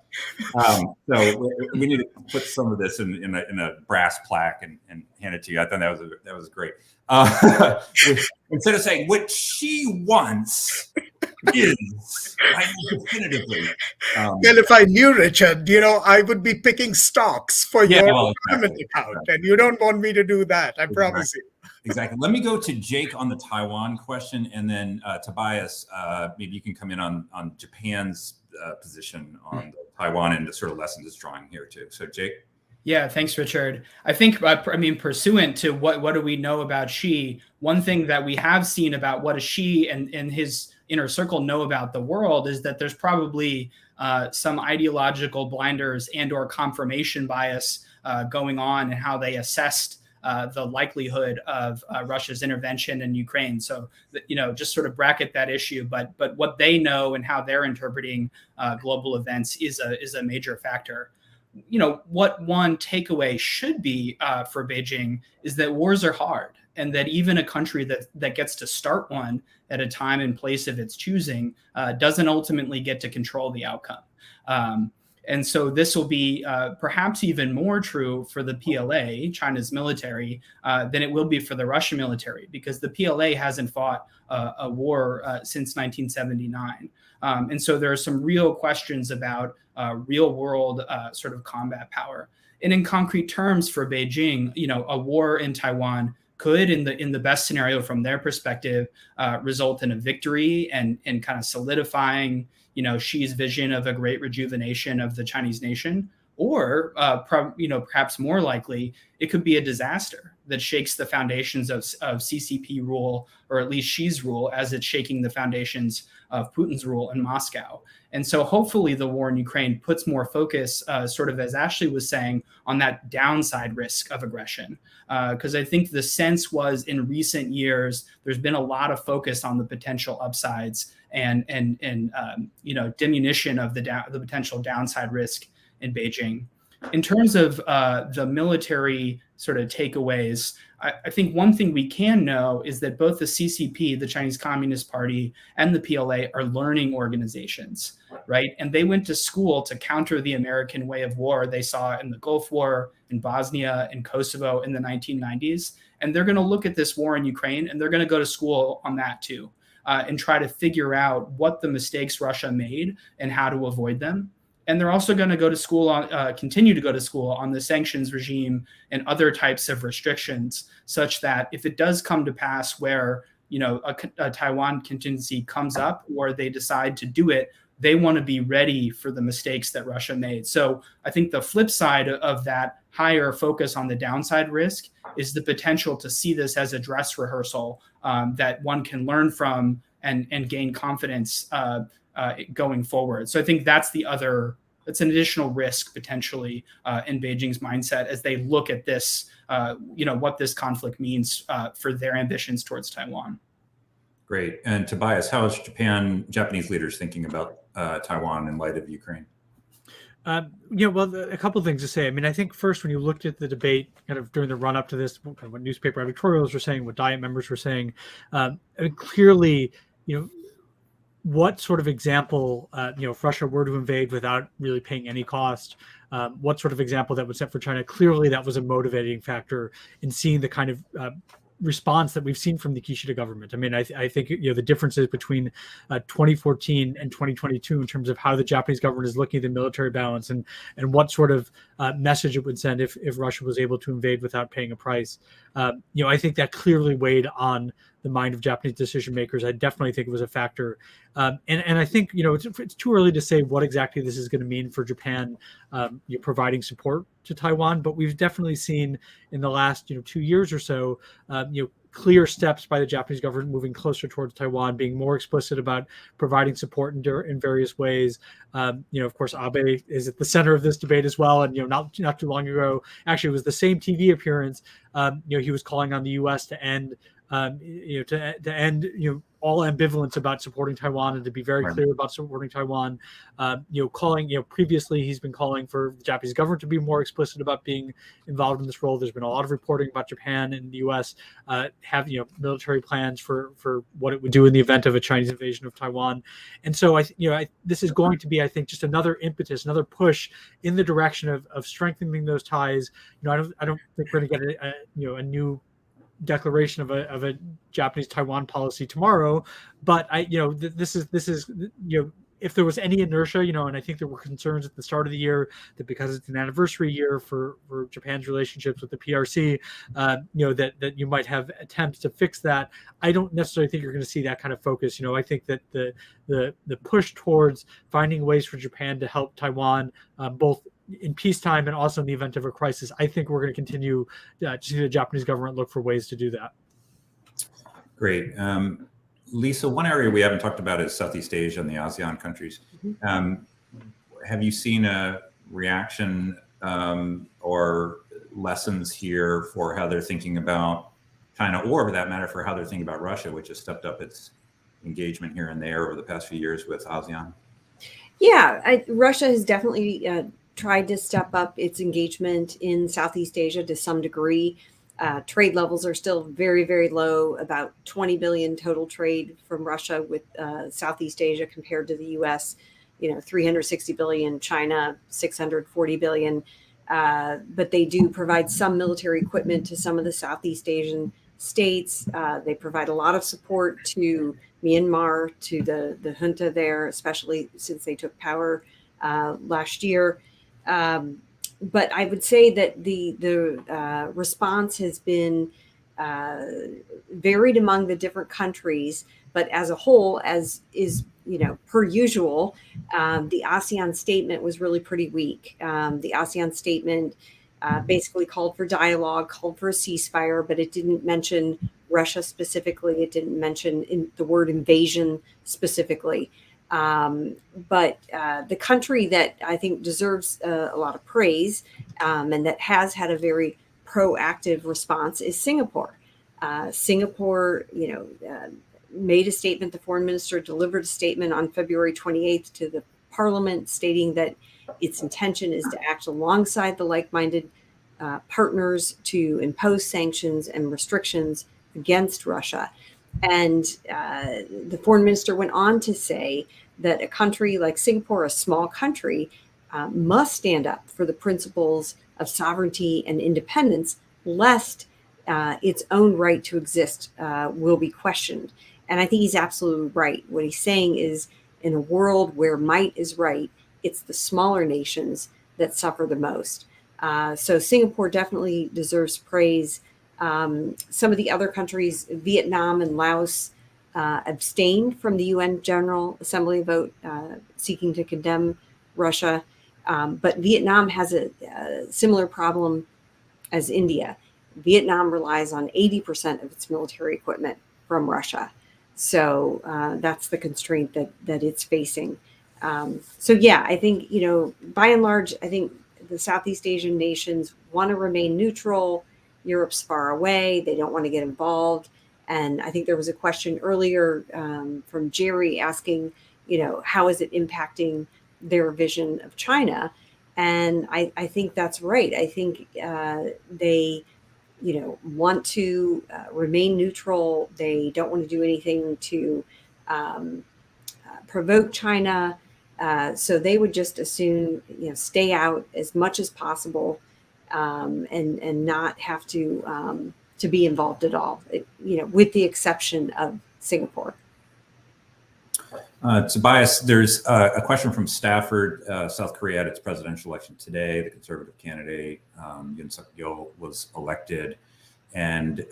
So we need to put some of this in a brass plaque and hand it to you. I thought that was great. Instead of saying what she wants is, I know definitively. Well, if I knew Richard, I would be picking stocks for your retirement account, and you don't want me to do that. I promise you. Exactly. Let me go to Jake on the Taiwan question, and then Tobias, maybe you can come in on Japan's position on Taiwan and the sort of lessons it's drawing here too. So Jake. Yeah, thanks, Richard. I think, pursuant to what do we know about Xi, one thing that we have seen about what Xi and his inner circle know about the world is that there's probably some ideological blinders and or confirmation bias going on in how they assessed the likelihood of Russia's intervention in Ukraine. So, just sort of bracket that issue. But what they know and how they're interpreting global events is a major factor. What one takeaway should be for Beijing is that wars are hard, and that even a country that gets to start one at a time and place of its choosing doesn't ultimately get to control the outcome. And so this will be perhaps even more true for the PLA, China's military, than it will be for the Russian military, because the PLA hasn't fought a war since 1979. And so there are some real questions about real world sort of combat power. And in concrete terms for Beijing, a war in Taiwan could, in the best scenario from their perspective, result in a victory and kind of solidifying Xi's vision of a great rejuvenation of the Chinese nation, or perhaps more likely, it could be a disaster that shakes the foundations of CCP rule, or at least Xi's rule, as it's shaking the foundations of Putin's rule in Moscow. And so hopefully the war in Ukraine puts more focus, sort of as Ashley was saying, on that downside risk of aggression. Because I think the sense was in recent years, there's been a lot of focus on the potential upsides and diminution of the potential downside risk in Beijing. In terms of the military sort of takeaways, I think one thing we can know is that both the CCP, the Chinese Communist Party, and the PLA are learning organizations, right? And they went to school to counter the American way of war they saw in the Gulf War, in Bosnia, in Kosovo in the 1990s. And they're going to look at this war in Ukraine, and they're going to go to school on that too, and try to figure out what the mistakes Russia made and how to avoid them. And they're also going to go to school continue to go to school on the sanctions regime and other types of restrictions, such that if it does come to pass where a Taiwan contingency comes up or they decide to do it, they want to be ready for the mistakes that Russia made. So I think the flip side of that higher focus on the downside risk is the potential to see this as a dress rehearsal that one can learn from and gain confidence going forward. So I think that's an additional risk potentially in Beijing's mindset as they look at this, what this conflict means for their ambitions towards Taiwan. Great. And Tobias, how is Japanese leaders thinking about Taiwan in light of Ukraine? Well, a couple of things to say. I mean, I think first, when you looked at the debate kind of during the run up to this, kind of what newspaper editorials were saying, what Diet members were saying, clearly, what sort of example, if Russia were to invade without really paying any cost, what sort of example that would set for China? Clearly, that was a motivating factor in seeing the kind of response that we've seen from the Kishida government. I mean, I think the differences between 2014 and 2022 in terms of how the Japanese government is looking at the military balance and what sort of message it would send if Russia was able to invade without paying a price. I think that clearly weighed on the mind of Japanese decision makers. I definitely think it was a factor. And I think, it's too early to say what exactly this is going to mean for Japan providing support to Taiwan. But we've definitely seen in the last 2 years or so, clear steps by the Japanese government moving closer towards Taiwan, being more explicit about providing support in various ways. Of course, Abe is at the center of this debate as well. And, not too long ago, actually, it was the same TV appearance. He was calling on the U.S. to end to end all ambivalence about supporting Taiwan and to be very clear about supporting Taiwan. Previously he's been calling for the Japanese government to be more explicit about being involved in this role. There's been a lot of reporting about Japan and the U.S. Have military plans for what it would do in the event of a Chinese invasion of Taiwan. And so this is going to be, I think, just another impetus, another push in the direction of strengthening those ties. I don't think we're going to get a new declaration of a Japanese Taiwan policy tomorrow, but this is if there was any inertia, and I think there were concerns at the start of the year that because it's an anniversary year for Japan's relationships with the PRC, that you might have attempts to fix that. I don't necessarily think you're going to see that kind of focus. I think that the push towards finding ways for Japan to help Taiwan, both in peacetime and also in the event of a crisis, I think we're going to continue to see the Japanese government look for ways to do that. Great. Lisa, one area we haven't talked about is Southeast Asia and the ASEAN countries. Have you seen a reaction or lessons here for how they're thinking about China, or for that matter, for how they're thinking about Russia, which has stepped up its engagement here and there over the past few years with ASEAN? Yeah, Russia has definitely tried to step up its engagement in Southeast Asia to some degree. Trade levels are still very, very low, about 20 billion total trade from Russia with Southeast Asia compared to the US, 360 billion, China, 640 billion. But they do provide some military equipment to some of the Southeast Asian states. They provide a lot of support to Myanmar, to the junta there, especially since they took power last year. But I would say that the response has been varied among the different countries, but as a whole, as is per usual, the ASEAN statement was really pretty weak. The ASEAN statement basically called for dialogue, called for a ceasefire, but it didn't mention Russia specifically. It didn't mention the word invasion specifically. But the country that I think deserves a lot of praise and that has had a very proactive response is Singapore. Singapore, made a statement. The foreign minister delivered a statement on February 28th to the parliament stating that its intention is to act alongside the like-minded partners to impose sanctions and restrictions against Russia. And the foreign minister went on to say that a country like Singapore, a small country, must stand up for the principles of sovereignty and independence, lest its own right to exist will be questioned. And I think he's absolutely right. What he's saying is, in a world where might is right, it's the smaller nations that suffer the most. So Singapore definitely deserves praise. Some of the other countries, Vietnam and Laos, abstained from the UN General Assembly vote seeking to condemn Russia. But Vietnam has a similar problem as India. Vietnam relies on 80% of its military equipment from Russia. So that's the constraint that it's facing. So yeah, I think, by and large, I think the Southeast Asian nations want to remain neutral. Europe's far away. They don't want to get involved. And I think there was a question earlier from Jerry asking, how is it impacting their vision of China? And I think that's right. I think they, want to remain neutral. They don't want to do anything to provoke China. So they would just as soon, stay out as much as possible and not have to be involved at all, with the exception of Singapore. Tobias, there's a question from Stafford. South Korea had its presidential election today. The conservative candidate, Yoon Suk-yeol, was elected. And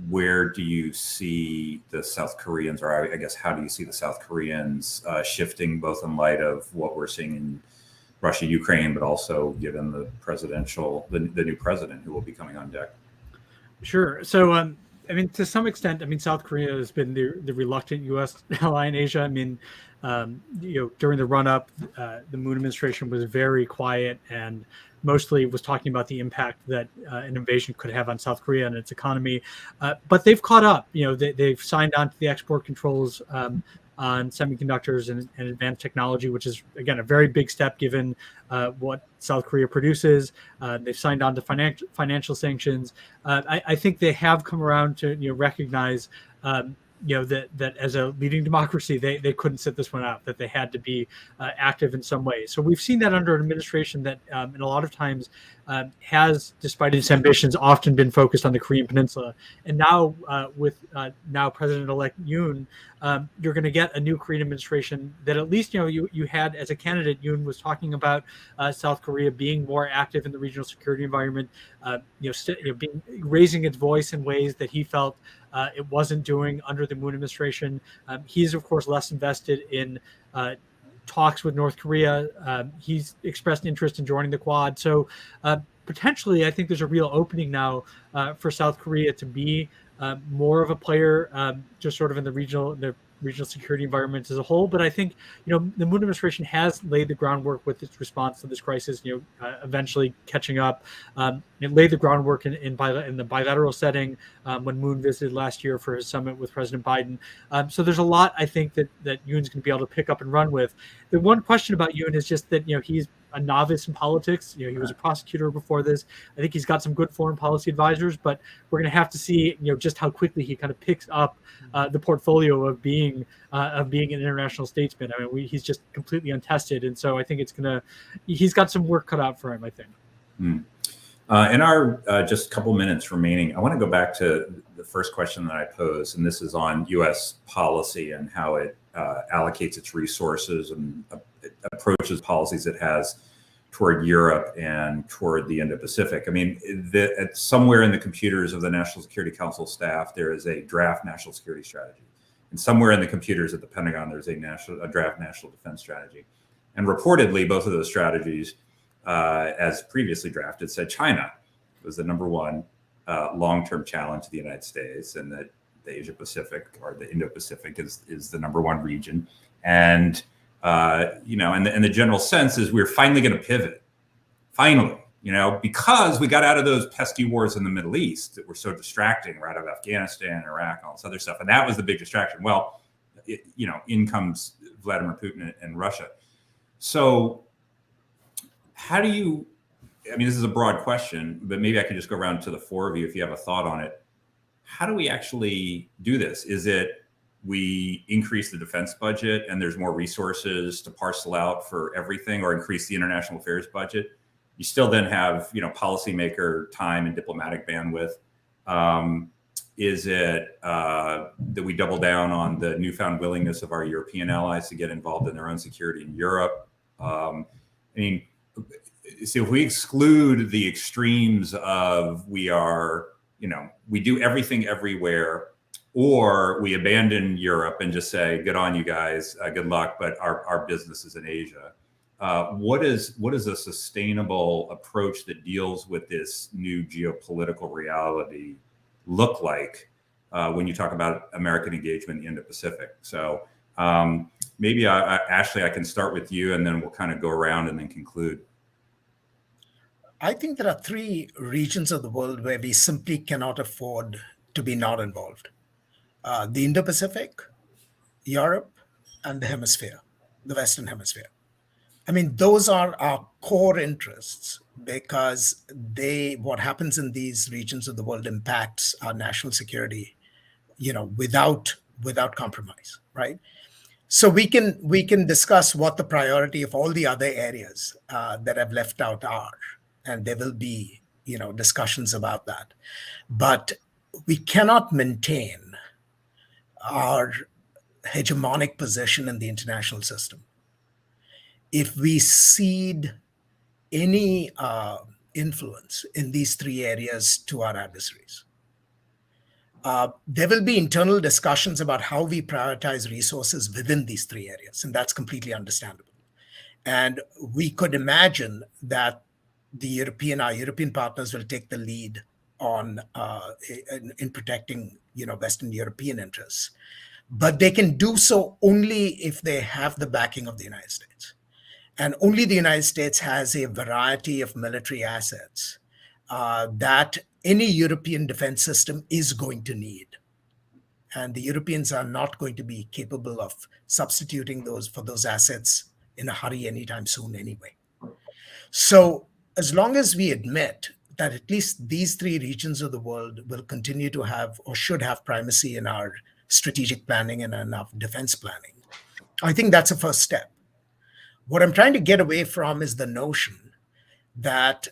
where do you see the South Koreans, or I guess, how do you see the South Koreans shifting, both in light of what we're seeing in Russia, Ukraine, but also given the new president who will be coming on deck? Sure. So, to some extent, South Korea has been the reluctant U.S. ally in Asia. During the run-up, the Moon administration was very quiet and mostly was talking about the impact that an invasion could have on South Korea and its economy. But they've caught up. They've signed on to the export controls on semiconductors and advanced technology, which is, again, a very big step given what South Korea produces. They've signed on to financial sanctions. I think they have come around to recognize that as a leading democracy, they couldn't sit this one out, that they had to be active in some way. So we've seen that under an administration that in a lot of times has, despite its ambitions, often been focused on the Korean Peninsula. And now with now President-elect Yoon, you're going to get a new Korean administration that at least, you had as a candidate, Yoon was talking about South Korea being more active in the regional security environment, raising its voice in ways that he felt it wasn't doing under the Moon administration. He's, of course, less invested in talks with North Korea. He's expressed interest in joining the Quad. So potentially, I think there's a real opening now for South Korea to be more of a player, just sort of in the regional security environment as a whole. But I think, the Moon administration has laid the groundwork with its response to this crisis, eventually catching up. It laid the groundwork in the bilateral setting when Moon visited last year for his summit with President Biden. So there's a lot, I think, that Yoon's going to be able to pick up and run with. The one question about Yoon is just that, he's a novice in politics. He was a prosecutor before this. I think he's got some good foreign policy advisors, but we're going to have to see, just how quickly he kind of picks up the portfolio of being an international statesman. I mean, he's just completely untested, and so I think he's got some work cut out for him, I think. In our just couple minutes remaining, I want to go back to the first question that I posed, and this is on U.S. policy and how it allocates its resources and approaches policies it has toward Europe and toward the Indo-Pacific. I mean, somewhere in the computers of the National Security Council staff, there is a draft national security strategy. And somewhere in the computers at the Pentagon, there's a draft national defense strategy. And reportedly, both of those strategies, as previously drafted, said China was the number one long-term challenge to the United States, and that the Asia-Pacific or the Indo-Pacific is the number one region. And and the general sense is we're finally going to pivot. Finally, because we got out of those pesky wars in the Middle East that were so distracting, right, of Afghanistan, Iraq, all this other stuff. And that was the big distraction. Well, in comes Vladimir Putin and Russia. So how do you, this is a broad question, but maybe I could just go around to the four of you if you have a thought on it. How do we actually do this? Is it we increase the defense budget and there's more resources to parcel out for everything, or increase the international affairs budget? You still then have, policymaker time and diplomatic bandwidth. Is it that we double down on the newfound willingness of our European allies to get involved in their own security in Europe? So if we exclude the extremes of we do everything everywhere, or we abandon Europe and just say, good on you guys, good luck, but our business is in Asia. What is a sustainable approach that deals with this new geopolitical reality look like when you talk about American engagement in the Indo-Pacific? So maybe, Ashley, I can start with you, and then we'll kind of go around and then conclude. I think there are three regions of the world where we simply cannot afford to be not involved. The Indo-Pacific, Europe, and the Western Hemisphere. Those are our core interests because what happens in these regions of the world impacts our national security, without compromise, right? So we can discuss what the priority of all the other areas that I've left out are, and there will be, discussions about that. But we cannot maintain our hegemonic position in the international system if we cede any influence in these three areas to our adversaries. There will be internal discussions about how we prioritize resources within these three areas, and that's completely understandable. And we could imagine that our European partners will take the lead on in protecting, Western European interests, but they can do so only if they have the backing of the United States. And only the United States has a variety of military assets that any European defense system is going to need. And the Europeans are not going to be capable of substituting those for those assets in a hurry anytime soon anyway. So as long as we admit that at least these three regions of the world will continue to have or should have primacy in our strategic planning and in our defense planning, I think that's a first step. What I'm trying to get away from is the notion that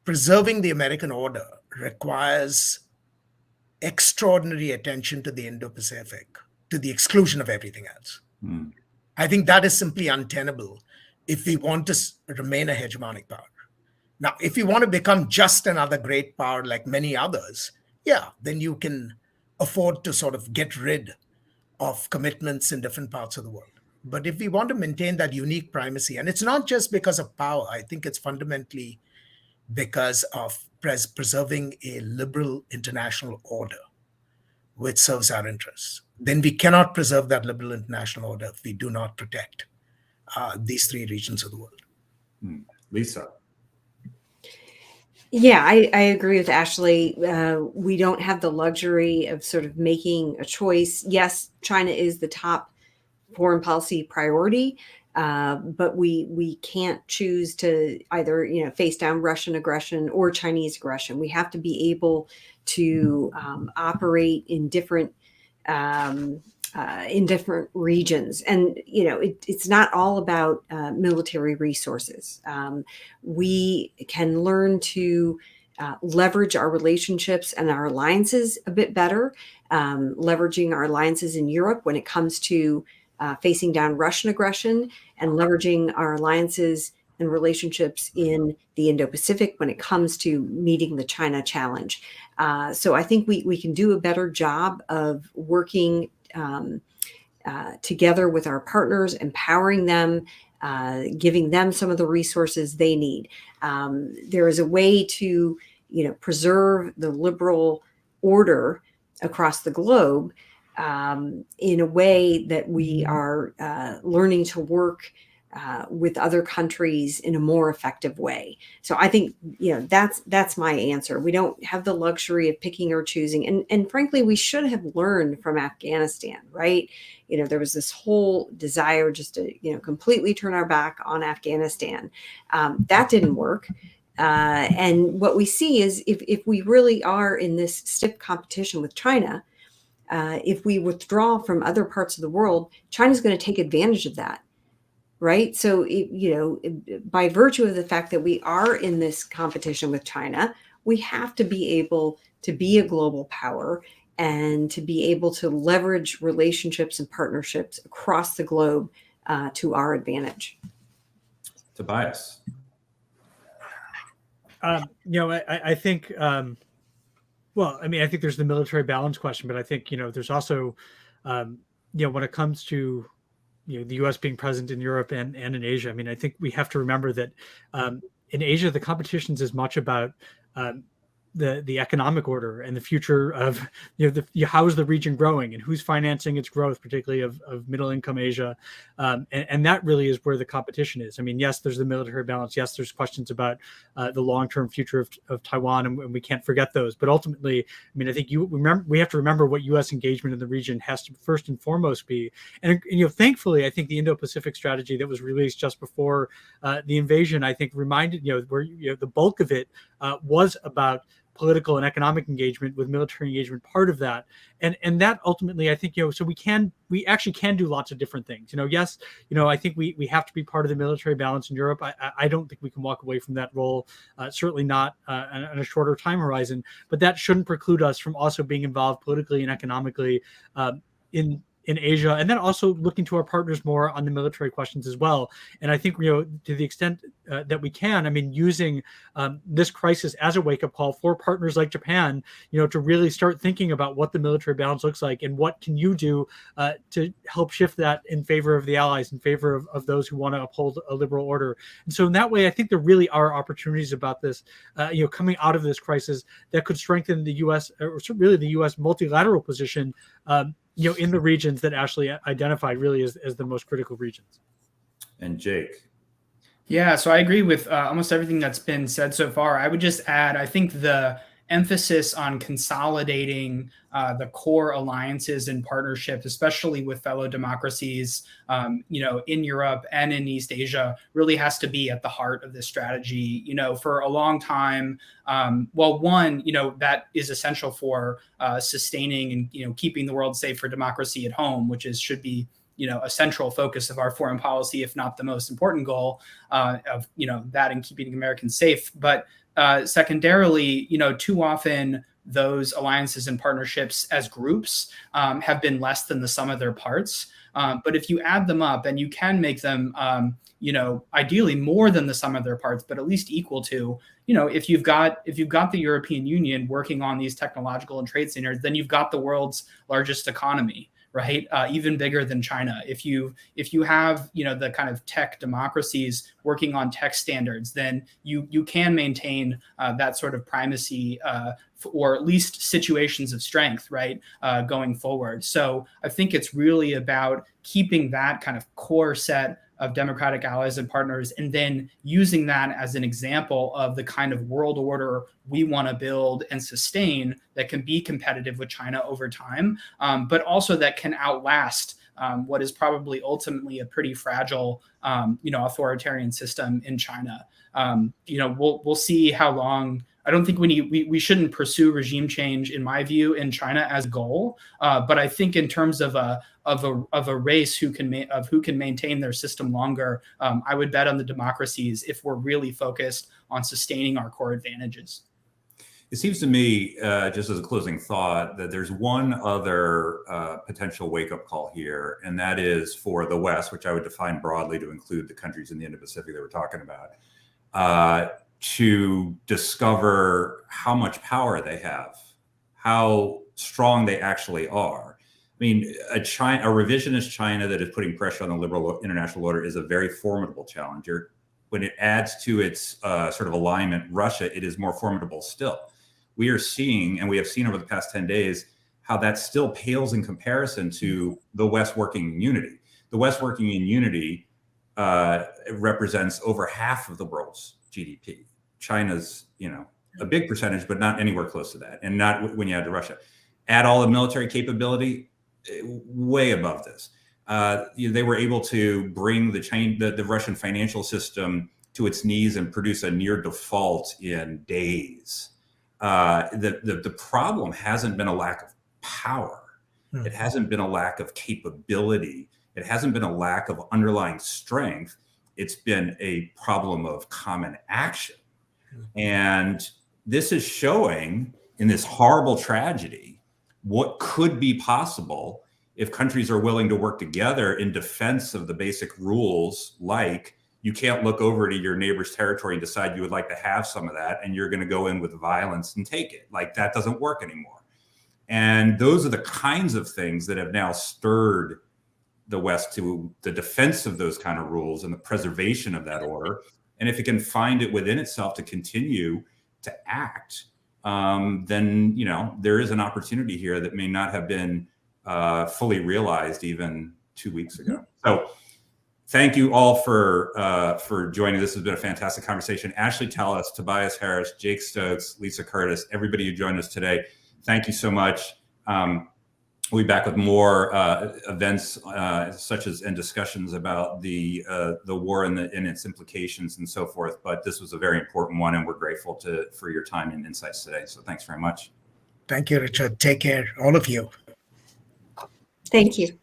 preserving the American order requires extraordinary attention to the Indo-Pacific to the exclusion of everything else. I think that is simply untenable if we want to remain a hegemonic power. Now, if you want to become just another great power like many others, yeah, then you can afford to sort of get rid of commitments in different parts of the world. But if we want to maintain that unique primacy, and it's not just because of power, I think it's fundamentally because of preserving a liberal international order which serves our interests, then we cannot preserve that liberal international order if we do not protect these three regions of the world. Lisa. Yeah, I agree with Ashley. We don't have the luxury of sort of making a choice. Yes, China is the top foreign policy priority, but we can't choose to either face down Russian aggression or Chinese aggression. We have to be able to operate in different regions, and it's not all about military resources. We can learn to leverage our relationships and our alliances a bit better, leveraging our alliances in Europe when it comes to facing down Russian aggression, and leveraging our alliances and relationships in the Indo-Pacific when it comes to meeting the China challenge. So I think we can do a better job of working together with our partners, empowering them, giving them some of the resources they need. There is a way to preserve the liberal order across the globe in a way that we are learning to work with other countries in a more effective way. So I think that's my answer. We don't have the luxury of picking or choosing, and frankly, we should have learned from Afghanistan, right? There was this whole desire just to completely turn our back on Afghanistan. That didn't work. And what we see is if we really are in this stiff competition with China, if we withdraw from other parts of the world, China's going to take advantage of that. Right. So, by virtue of the fact that we are in this competition with China, we have to be able to be a global power and to be able to leverage relationships and partnerships across the globe to our advantage. Tobias. I think, well, I mean, I think there's the military balance question, but I think, there's also, when it comes to, the U.S. being present in Europe and in Asia. I mean, I think we have to remember that in Asia, the competition is as much about the economic order and the future of how is the region growing and who's financing its growth, particularly of middle income Asia, and that really is where the competition is. I mean, yes, there's the military balance. Yes, there's questions about the long term future of Taiwan, and we can't forget those. But ultimately, I mean, I think we have to remember what U.S. engagement in the region has to first and foremost be. And thankfully, I think the Indo-Pacific strategy that was released just before the invasion, I think reminded where the bulk of it was about political and economic engagement, with military engagement part of that, and that ultimately I think so we actually can do lots of different things. Yes, I think we have to be part of the military balance in Europe. I don't think we can walk away from that role, certainly not on a shorter time horizon, but that shouldn't preclude us from also being involved politically and economically in Asia, and then also looking to our partners more on the military questions as well. And I think, to the extent that we can, I mean, using this crisis as a wake-up call for partners like Japan, to really start thinking about what the military balance looks like and what can you do to help shift that in favor of the allies, in favor of those who want to uphold a liberal order. And so in that way, I think there really are opportunities about this, coming out of this crisis that could strengthen the U.S. or really the U.S. multilateral position, in the regions that Ashley identified really as the most critical regions. And Jake. Yeah, so I agree with almost everything that's been said so far. I would just add, I think the emphasis on consolidating the core alliances and partnerships, especially with fellow democracies, in Europe and in East Asia, really has to be at the heart of this strategy. For a long time, one, that is essential for sustaining and keeping the world safe for democracy at home, which should be a central focus of our foreign policy, if not the most important goal of that and keeping Americans safe. But secondarily, too often those alliances and partnerships as groups have been less than the sum of their parts. But if you add them up, and you can make them, ideally more than the sum of their parts, but at least equal to, if you've got the European Union working on these technological and trade standards, then you've got the world's largest economy. Right, even bigger than China. If you have the kind of tech democracies working on tech standards, then you can maintain that sort of primacy, or at least situations of strength, right, going forward. So I think it's really about keeping that kind of core set of democratic allies and partners, and then using that as an example of the kind of world order we want to build and sustain that can be competitive with China over time, but also that can outlast what is probably ultimately a pretty fragile, authoritarian system in China. We'll see how long. I don't think we shouldn't pursue regime change, in my view, in China as a goal. But I think in terms of a race who can maintain their system longer, I would bet on the democracies if we're really focused on sustaining our core advantages. It seems to me, just as a closing thought, that there's one other potential wake-up call here, and that is for the West, which I would define broadly to include the countries in the Indo-Pacific that we're talking about, to discover how much power they have, how strong they actually are. I mean, a revisionist China that is putting pressure on the liberal international order is a very formidable challenger. When it adds to its sort of alignment, Russia, it is more formidable still. We are seeing, and we have seen over the past 10 days, how that still pales in comparison to the West working in unity. The West working in unity represents over half of the world's GDP. China's, a big percentage, but not anywhere close to that, and not when you add to Russia. Add all the military capability, way above this. They were able to bring the Russian financial system to its knees and produce a near default in days. The problem hasn't been a lack of power. It hasn't been a lack of capability. It hasn't been a lack of underlying strength. It's been a problem of common action. And this is showing in this horrible tragedy what could be possible if countries are willing to work together in defense of the basic rules, like you can't look over to your neighbor's territory and decide you would like to have some of that, and you're going to go in with violence and take it. Like, that doesn't work anymore. And those are the kinds of things that have now stirred the West to the defense of those kind of rules and the preservation of that order. And if it can find it within itself to continue to act, then, there is an opportunity here that may not have been fully realized even 2 weeks ago. So thank you all for joining. This has been a fantastic conversation. Ashley Tallis, Tobias Harris, Jake Stokes, Lisa Curtis, everybody who joined us today, thank you so much. We'll be back with more events such as and discussions about the war and its implications and so forth. But this was a very important one, and we're grateful for your time and insights today. So thanks very much. Thank you, Richard. Take care, all of you. Thank you.